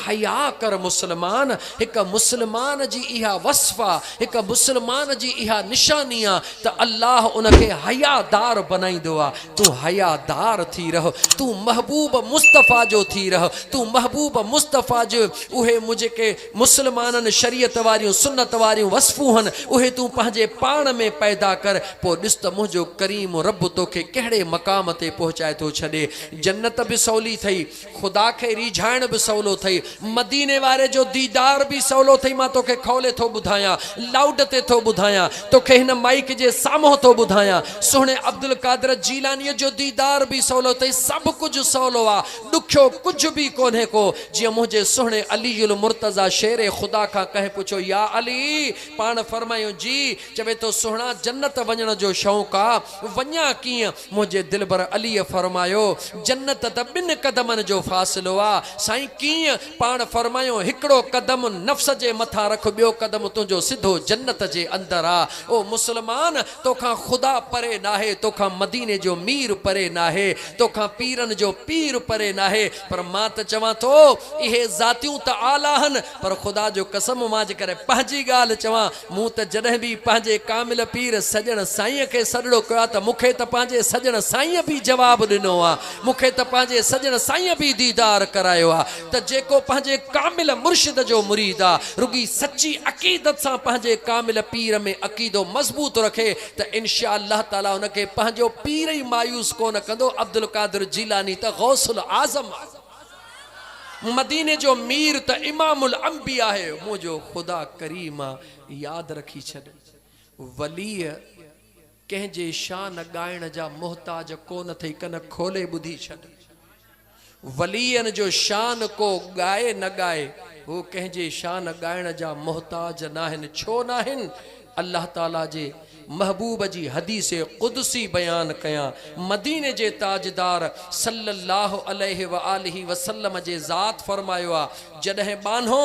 S1: हया कर मुस्लमान हिकु मुस्लमान जी इहा वसफ़ा हिकु मुस्लमान जी इहा निशानी आहे त अल्लाह उनखे हयादार बनाईंदो आहे तूं हयादार थी रहो तूं महबूब मुस्तफ़ा जो थी रहो तू महबूब मुस्तफ़ा जो उहे मुझे के मुसलमाननि शरीयत वारियूं सुन्नत वारियूं वसफ़ूं हन उहे तू पंहिंजे पाण में पैदा कर पोइ ॾिस त मुंहिंजो करीम रब तोखे कहिड़े मक़ाम ते पहुचाए थो छॾे जन्नत बि सवली थई ख़ुदा खे रिझाइण बि सवलो थई मदीने वारे जो दीदार बि सवलो थई मां तोखे खोले थो ॿुधायां लाउड ते थो ॿुधायां तोखे हिन माइक जे साम्हूं थो ॿुधायां सुहिणे अब्दुल कादिर जीलानीअ जो दीदार बि सवलो थई सभु कुझु सवलो आहे दुखियो कुछ भी कोन्हे को जिया मुझे सुहणे अलीउल मुर्तज़ा शेर खुदा का कहे पुछो या अली पान फरमायो जी चवे तो सुहणा जन्नत वञण जो शौक़ आ वञा कीअं मुझे दिलबर अली फरमायो जन्नत त बिन कदमन जो फासिलो आ साईं कीअं पान फरमायो हिकड़ो कदम नफ्स जे मथा रख बियो कदम तुझो सिधो जन्नत जे अंदर आ ओ मुसलमान तोखा खुदा परे नाहे तोखा मदीने जो मीर परे नाहे तोखा पीरन जो पीर परे नाहे पर मां त चवां थो इहे ज़ातियूं त आला हन पर खुदा जो कसम मां जे करे पंहिंजी ॻाल्हि चवां मूं त जॾहिं बि पंहिंजे कामिल पीर सजण साईं खे सॾड़ो कयो आहे त मूंखे त पंहिंजे सजण साईं बि जवाबु ॾिनो आहे मूंखे त पंहिंजे सजण साईं बि दीदार करायो आहे त जेको पंहिंजे कामिल मुर्शिद जो मुरीद आहे रुॻी सची अक़ीदत सां पंहिंजे कामिल पीर में अक़ीदो मज़बूत रखे त इंशा अल्लाह ताला उनखे पंहिंजो पीर ई मायूस कोन कंदो अब्दुल कादिर जीलानी त गौसुल आज़म मदीने जो मीर त इमामुल अंबिया है मुझो खुदा करीमा याद रखी छॾ वलीअ कंहिंजे शान ॻाइण जा मोहताज कोन थई कन खोले ॿुधी छॾ वलीअनि जो शान को ॻाए न ॻाए वो कंहिंजे शान ॻाइण जा मोहताज नाहिन छो नाहिन अल्लाह ताला जे महबूब जी हदीस कुदसी बयान कयां मदीने जे ताजदार सल्लल्लाहु अलैहि व आलिहि वसल्लम जे ज़ात फरमायो आ जॾहिं बान्हो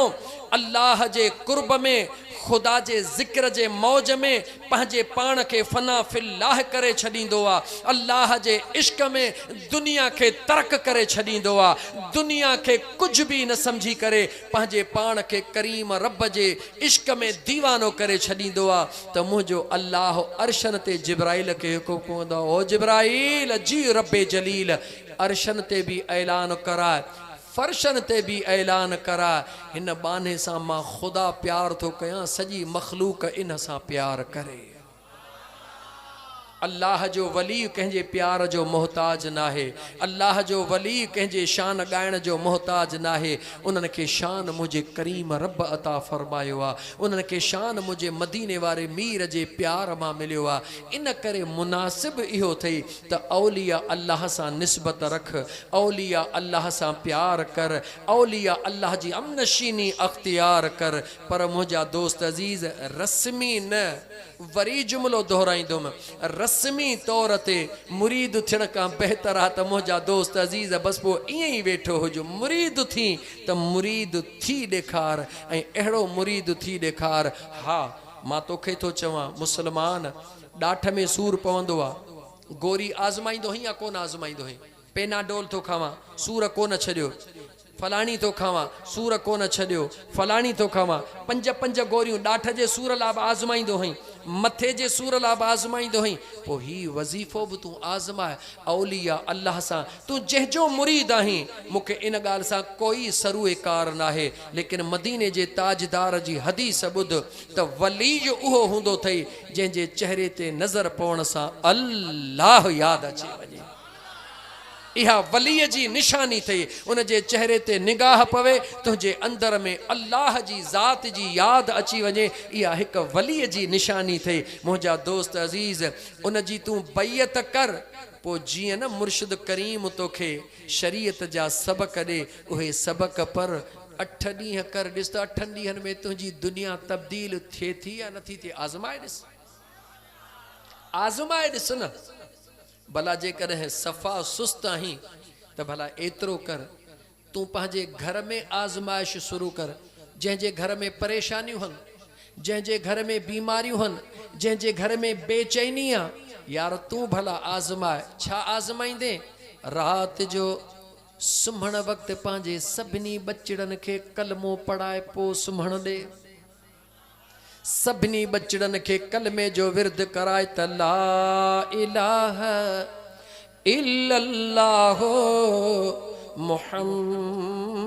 S1: अल्लाह जे कुर्ब में खुदा जे ज़िक्र जे मौज में पंहिंजे पाण के फना फिल्लाह करे छॾींदो आहे अल्लाह जे इश्क में दुनिया के तर्क करे छॾींदो आहे दुनिया के कुछ भी न समझी करे पंहिंजे पाण के करीम रब जे इश्क में दीवानो करे छॾींदो आहे त मुंहिंजो अल्लाह अर्शन ते जिब्राइल के हुकुम कंदो ओ जिब्राइल जी रब्बे जलील अर्शन ते भी ऐलान कराए फर्शन ते भी ऐलान करा इन बाने सां मां खुदा प्यार थो कयां सॼी मखलूक इन सां प्यार करे अल्लाह जो वली कंहिंजे प्यार जो मोहताज नाहे, अल्लाह जो वली कंहिंजे शान ॻाइण जो मोहताज नाहे। उन्हनि खे शान मुंहिंजे करीम रब अता फ़रमायो आहे, उन्हनि खे शान मुंहिंजे मदीने वारे मीर जे प्यार मां मिलियो आहे। इन करे मुनासिब इहो अथई त औलिया अल्लाह सां निस्बत रख, औलिया अल्लाह सां प्यार कर, औलिया अल्लाह जी अमनशीनी अख्तियार कर। पर मुंहिंजा दोस्त अज़ीज़, रस्मी न, वरी जुमिलो दोहराईंदुमि, रस्मी तौर ते मुरीद थियण खां बहितर आहे त मुंहिंजा दोस्त अज़ीज़ बसि पोइ ईअं ई वेठो हुजो। मुरीद थी त मुरीद थी ॾेखार, ऐं अहिड़ो मुरीद थी ॾेखार। हा, मां तोखे थो चवां, मुस्लमान ॾाठ में सूर पवंदो आहे, गोरी आज़माईंदो हुई या कोन आज़माईंदो हुई? पेनाडोल थो खावां, सूर कोन छॾियो, फलाणी थो खावां, सूर कोन छॾियो, फलाणी थो खावां, 5 गोरियूं ॾाठ जे सूर लाइ बि आज़माईंदो हुई, मथे जे सूर लाइ बि आज़माईंदो हुई। पोइ हीउ वज़ीफ़ो बि तूं आज़माए, औलिया अल्लाह सां तूं जंहिंजो मुरीद आहीं। मूंखे इन ॻाल्हि सां कोई सरूए कार नाहे, लेकिन मदीने जे ताजदार जी हदीस ॿुध त वली जो उहो हूंदो अथई जंहिंजे चहिरे ते नज़र पवण सां अल्लाह यादि अचे वञे। इहा वलीअ जी निशानी अथई, उन जे चहिरे ते निगाह पवे, तुंहिंजे अंदर में अल्लाह जी ज़ात जी यादि अची वञे। इहा हिकु वलीअ जी निशानी अथई। मुंहिंजा दोस्त अज़ीज़, उन जी तूं बैयत कर, पोइ जीअं न मुर्शिद करीम तोखे शरीयत जा सबक़ ॾे, उहे सबक़ पर 8 ॾींहं कर। ॾिस त 8 ॾींहंनि में तुंहिंजी दुनिया तब्दील थिए थी या नथी थिए? आज़माए ॾिस, आज़माए ॾिस न। भला जेकॾहिं सफ़ा सुस्त आहीं त भला एतिरो कर, तूं पंहिंजे घर में आज़माइश शुरू कर। जंहिंजे घर में परेशानियूं आहिनि, जंहिंजे घर में बीमारियूं आहिनि, जंहिंजे घर में बेचैनी आहे, यार तूं भला आज़माए। छा आज़माईंदे? राति जो सुम्हण वक़्तु पंहिंजे सभिनी बचिड़नि खे कलमो पढ़ाए पोइ सुम्हण ॾे। सभिनी बचड़न के कलमे जो विरद कराए त ला इलाहा इल्लल्लाह मुहम्मदुर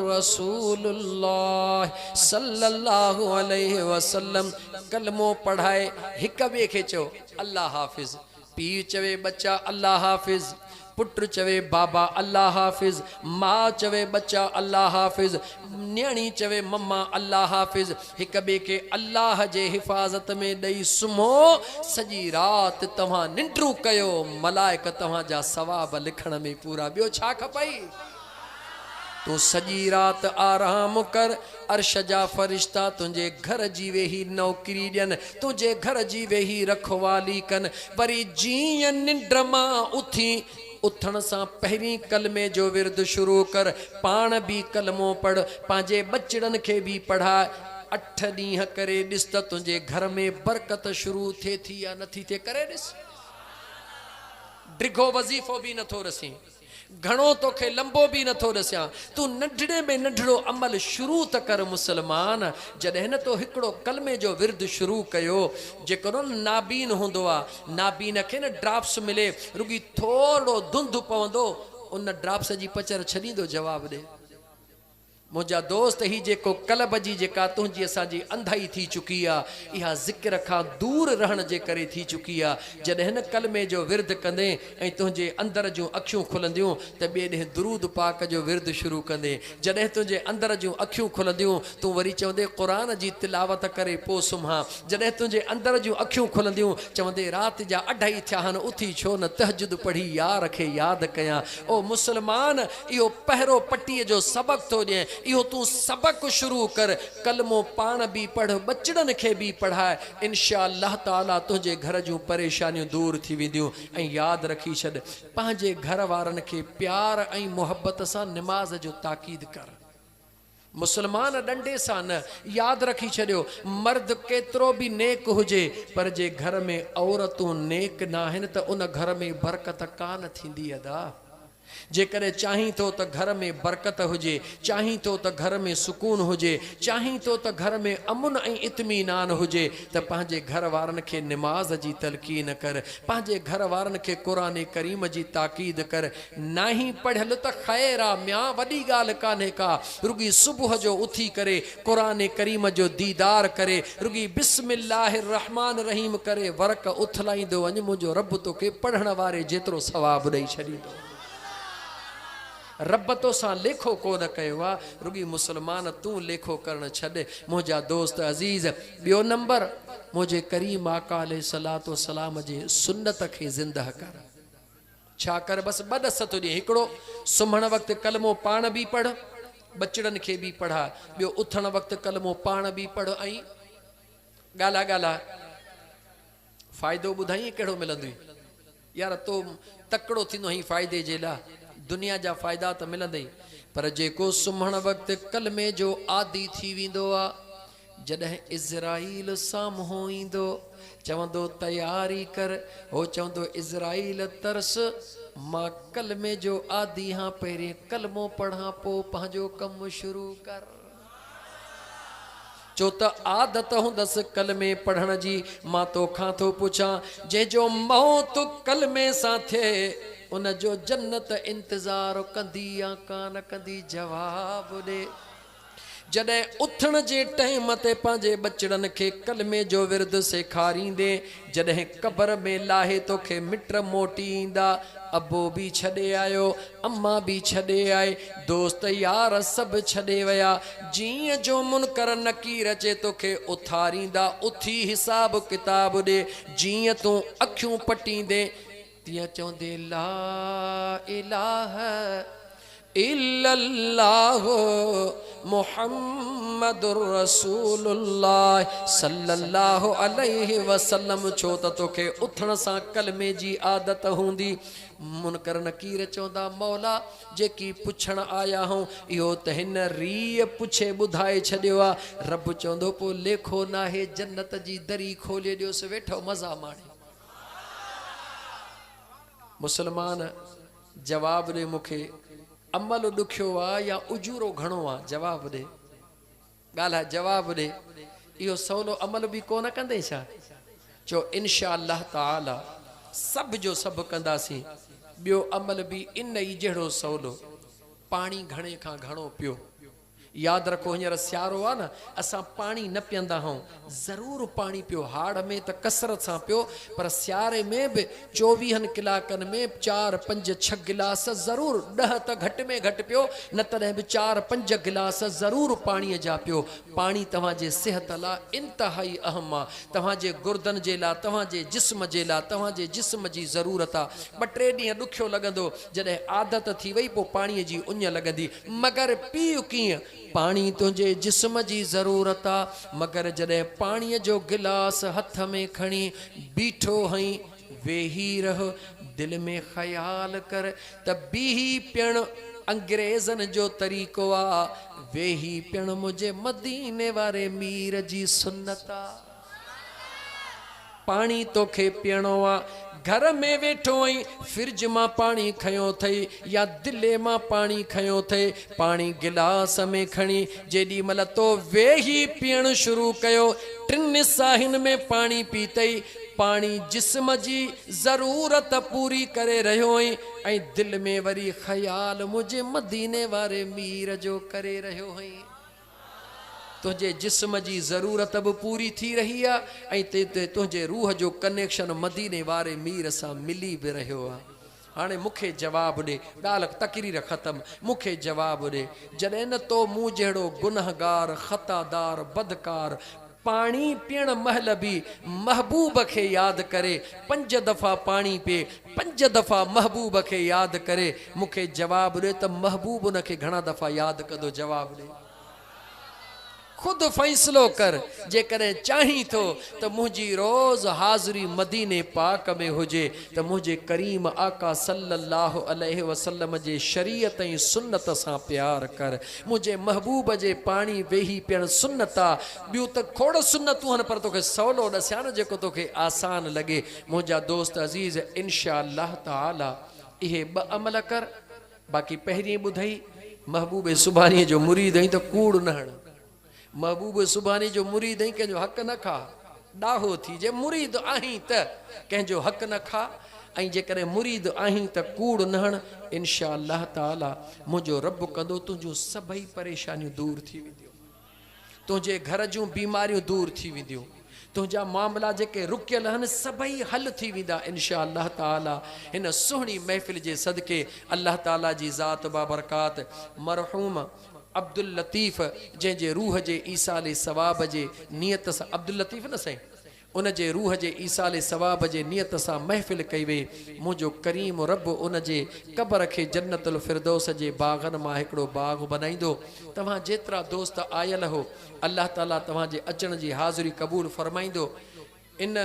S1: रसूलुल्लाह सल्लल्लाहु अलैहि वसल्लम कलमो पढ़ाए। हिक ॿिए खे चओ अल्लाह हाफ़िज़, पीउ चवे बच्चा अल्लाह हाफ़िज़, पुट चवे बाबा अल्लाह हाफ़िज़, माँ चवे बच्चा अल्लाह हाफ़िज़, न्याणी चवे मम्मा अल्लाह हाफ़िज़। हिक ॿिए खे अल्लाह जे हिफ़ाज़त में ॾेई सुम्हो। सॼी राति तव्हां निंड्रू कयो, मलाइक तव्हांजा सवाब लिखण में पूरा। ॿियो छा खपई? तूं सॼी राति आराम कर, अर्श जा फ़रिश्ता तुंहिंजे घर जी वेही नौकरी ॾियनि, तुंहिंजे घर जी वेही रखवाली कनि। वरी जीअं निंड मां उथी, उथण सां पहिरीं कलमे जो विरद शुरू कर, पाण बि कलमो पढ़, पंहिंजे बचड़नि खे बि पढ़ाए। 8 ॾींहं करे ॾिस त तुंहिंजे घर में बरकत शुरू थिए थी या नथी थिए? करे ॾिस। डिघो वज़ीफ़ो बि नथो रसी, घणो तोखे लंबो बि नथो ॾसियां, तूं नंढड़े में नंढड़ो अमल शुरू त कर मुसलमान। जॾहिं न तो हिकिड़ो कलमे जो विर्द शुरू कयो, जेकॾहिं नाबीन हूंदो आहे, नाबीन खे न ड्राप्स मिले, रुगी थोरो धुंध पवंदो, उन ड्राप्स जी पचर छॾींदो जवाब ॾे। मुंहिंजा दोस्त, ही जेको कल्ब जी जेका तुंहिंजी असांजी अंधाई थी चुकी आहे, इहा ज़िक्र खां दूर रहण जे करे थी चुकी आहे। जॾहिं न कलमे जो विर्द कंदे ऐं तुंहिंजे अंदर जूं अखियूं खुलंदियूं त ॿिए ॾींहुं दुरूद पाक जो विर्द शुरू कंदे। जॾहिं तुंहिंजे अंदर जूं अखियूं खुलंदियूं तूं वरी चवंदे क़ुरान जी तिलावत करे पोइ सुम्हां। जॾहिं तुंहिंजे अंदर जूं अखियूं खुलंदियूं चवंदे राति जा 2:30 थिया आहिनि, उथी छो न तहजुद पढ़ी यार खे यादि कयां। ओ मुसलमान, इहो पहिरों पटीअ जो सबक़ थो ॾियां, इहो तूं सबक़ शुरू कर। कलमो पाण बि पढ़, बचड़नि खे बि पढ़ाए। इंशा अल्लाह ताला तुंहिंजे घर जूं परेशानियूं दूर थी वेंदियूं। ऐं यादि रखी छॾ, पंहिंजे घर वारनि खे प्यार ऐं मुहबत सां निमाज़ जो ताकीद कर। मुसलमान डंडे सां न। यादि रखी छॾियो, मर्द केतिरो बि नेक हुजे, पर जे घर में औरतूं नेक न आहिनि त उन घर में बरकत कान थींदी अदा। जेकरे चाहीं तो त घर में बरकत हुजे, चाहीं तो त घर में सुकून हुजे, चाहीं तो त घर में अमुन ऐं इत्मीनान हुजे, त पंहिंजे घर वारनि खे निमाज़ जी तलकीन कर, पंहिंजे घर वारनि खे क़ुरान करीम जी ताकीद कर। नाही पढ़ियल त ख़ैर आ म्या, वॾी ॻाल्हि कान्हे का, रुगी सुबुह जो उथी करे क़ुरान करीम जो दीदार करे, रुगी बिस्मिल्लाहिर रहमान रहीम करे वरक उथलाईंदो वञ, मुंहिंजो रब तोखे पढ़ण वारे जेतिरो सवाबु ॾेई छॾींदो। रब तो सां लेखो कोन कयो आहे, रुगी मुसलमान तूं लेखो करण छॾ मुंहिंजा दोस्त अज़ीज़। ॿियो नंबर, मुंहिंजे करीम आका अलैहिस्सलातु वस्सलाम जे सुन्नत खे ज़िंदह कर। छा कर? बसि ॿ ॾस तुंहिंजी, हिकिड़ो सुम्हण वक़्तु कलमो पाण बि पढ़, बचड़नि खे बि पढ़ा। ॿियो उथण वक़्तु कलमो पाण बि पढ़ ऐं ॻाल्हा ॻाल्हा फ़ाइदो ॿुधाई कहिड़ो मिलंदुई? यार तो तकिड़ो थींदो ही फ़ाइदे जे लाइ, दुनिया जा फ़ाइदा त मिलंदई, पर जेको सुम्हण वक़्तु कलमे जो आदी थी वेंदो आहे, जॾहिं इज़राइल साम्हूं ईंदो चवंदो तयारी कर, हो चवंदो इज़राइल तरस मां कलमे जो आदी हाँ, पहिरें कलमो पढ़ां पोइ पंहिंजो कमु शुरू कर। जो त आदत हूंदसि कलमे पढ़ण जी, मां तोखां थो पुछां, जंहिंजो मौत कलमे सां थिए उन जो जन्नत इंतज़ार कंदी या कान कंदी? जवाब ॾे। जॾहिं उथण जे टाइम ते पंहिंजे बचड़नि खे कलमे जो विर्द सेखारींदे, जॾहिं क़बर में लाहे तोखे मिट मोटी ईंदा, अबो बि छॾे आयो, अम्मा बि छॾे आए, दोस्त यार सभु छॾे विया, जीअं जो मुनकर नकीर अचे तोखे उथारींदा, उथी हिसाब किताब ॾे, जीअं तूं अखियूं पटींदे तीअं चवंदे ला इलाहा इल्लल्लाह मुहम्मदुर रसूलुल्लाह सल्लल्लाहु अलैहि वसल्लम। छो त तोखे उथण सां कलमे जी आदत हूंदी। मुनकर नकीर चवंदा, मौला जेकी पुछण आया हूं इहो त हिन रीअ पुछे ॿुधाए छॾियो आहे। रब चवंदो पोइ लेखो नाहे, जन्नत जी दरी खोले ॾियोसि, वेठो मज़ा माणे। मुसलमान जवाब ॾे मूंखे, अमल ॾुखियो आहे या उजूरो घणो आहे? जवाब ॾे, ॻाल्हाए, जवाब ॾे। इहो सवलो अमल बि कोन कंदे छा? चो इंशा अल्लाह ताला सभु जो सभु कंदासीं। ॿियो अमल बि इन ई जहिड़ो सवलो, पाणी घणे खां घणो पियो। यादि रखो हींअर सियारो आहे न, असां पाणी न पीअंदा आहियूं, ज़रूरु पाणी पियो, हाड़ में त कसरत सां पियो, पर सियारे में बि 24 कलाकनि में 4, 5, 6 गिलास ज़रूरु, 10 त घटि में घटि पियो, न तॾहिं बि 4, 5 गिलास ज़रूरु पाणीअ जा पियो। पाणी तव्हांजे सिहत लाइ इंतिहाई अहम आहे, तव्हांजे गुर्दनि जे लाइ, तव्हांजे जिस्म जे लाइ, तव्हांजे जिस्म जी ज़रूरत आहे। 2-3 ॾींहं ॾुखियो लॻंदो, जॾहिं आदत थी वई पोइ पाणीअ जी उञ लॻंदी, मगर पीउ कीअं? पाणी तुंहिंजे जिस्म जी ज़रूरत आहे, मगर जॾहिं पाणीअ जो गिलास हथ में खणी बीठो हई, वेही रह, दिलि में ख़याल कर त बीही पियणु अंग्रेज़नि जो तरीक़ो आहे, वेही पियणु मुंहिंजे मदीने वारे मीर जी सुन्नत आहे। पाणी तोखे पीअणो आहे, घर में वेठो आई, फ्रिज मां पाणी खयो अथई या दिले मां पाणी खयो अथई, पाणी गिलास में खणी जेॾी महिल तो वेही पीअणु शुरू कयो, 3 साहिनि में पाणी पीतई, पाणी जिस्म जी ज़रूरत पूरी करे रहियो आई, ऐं दिलि में वरी ख़याल मुंहिंजे मदीने वारे मीर जो करे रहियो आई। तुंहिंजे जिस्म जी ज़रूरत बि पूरी थी रही आहे, ऐं तुंहिंजे रूह जो कनेक्शन मदीने वारे मीर सां मिली बि रहियो आहे। हाणे मूंखे जवाबु ॾे, ॻाल्हि तकरीर ख़तमु, मूंखे जवाबु ॾे, जॾहिं न तो मूं जहिड़ो गुनहगार, ख़तादार, बदकार पाणी पीअण महिल बि महबूब खे यादि करे 5 दफ़ा पाणी पीए, 5 दफ़ा महबूब खे यादि करे, मूंखे जवाबु ॾे त महबूब उनखे घणा दफ़ा यादि कंदो? जवाबु ॾे, खुद फ़ैसिलो कर। जेकॾहिं चाहीं थो त मुंहिंजी रोज़ हाज़िरी मदीने पाक में हुजे, त मुंहिंजे करीम आका सल्लल्लाहु अलैहि वसल्लम जे शरीयत ऐं सुन्नत सां प्यार कर। मुंहिंजे महबूब जे पाणी वेही पियणु सुन्नत आहे। ॿियूं त खोड़ सुन्नतूं आहिनि, पर तोखे सवलो ॾसिया न, जेको तोखे आसान लॻे। मुंहिंजा दोस्त अज़ीज़, इंशा अल्लाह ताला इहे 2 अमल कर, बाक़ी पहिरीं ॿुधई महबूब सुभाणे जो मुरीद आहीं त कूड़ न हण। महबूब सुभाणे जो मुरीद आहीं, कंहिंजो हक़ न खा। ॾाहो थी जे मुरीद आहीं त कंहिंजो हक़ न खा, ऐं जेकॾहिं मुरीद आहीं त कूड़ न हण। इनशा अल्लाह ताला मुंहिंजो रब कंदो तुंहिंजूं सभई परेशानियूं दूर थी वेंदियूं, तुंहिंजे घर जूं बीमारियूं दूर थी वेंदियूं, तुंहिंजा मामला जेके रुकियल आहिनि सभई हल थी वेंदा इनशा अल्लाह ताला। हिन सुहिणी महफ़िल जे सदके अल्लाह ताला जी ज़ात बाबरकात मरहूम अब्दुल लतीफ़ जंहिंजे रूह जे ईसाले सवाब जे नियत सां, अब्दुल लतीफ़ न साईं, उन जे रूह जे ईसाले सवाब जे नियत सां महफ़िल कई वे। मुंहिंजो करीम रब उन जे क़बर खे जन्नतुल फिरदौस जे बाग़नि मां हिकिड़ो बाग़ बनाईंदो। तव्हां जेतिरा दोस्त आयल हो, अल्लाह ताला तव्हांजे अचण जी हाज़िरी क़बूल फ़रमाईंदो। इन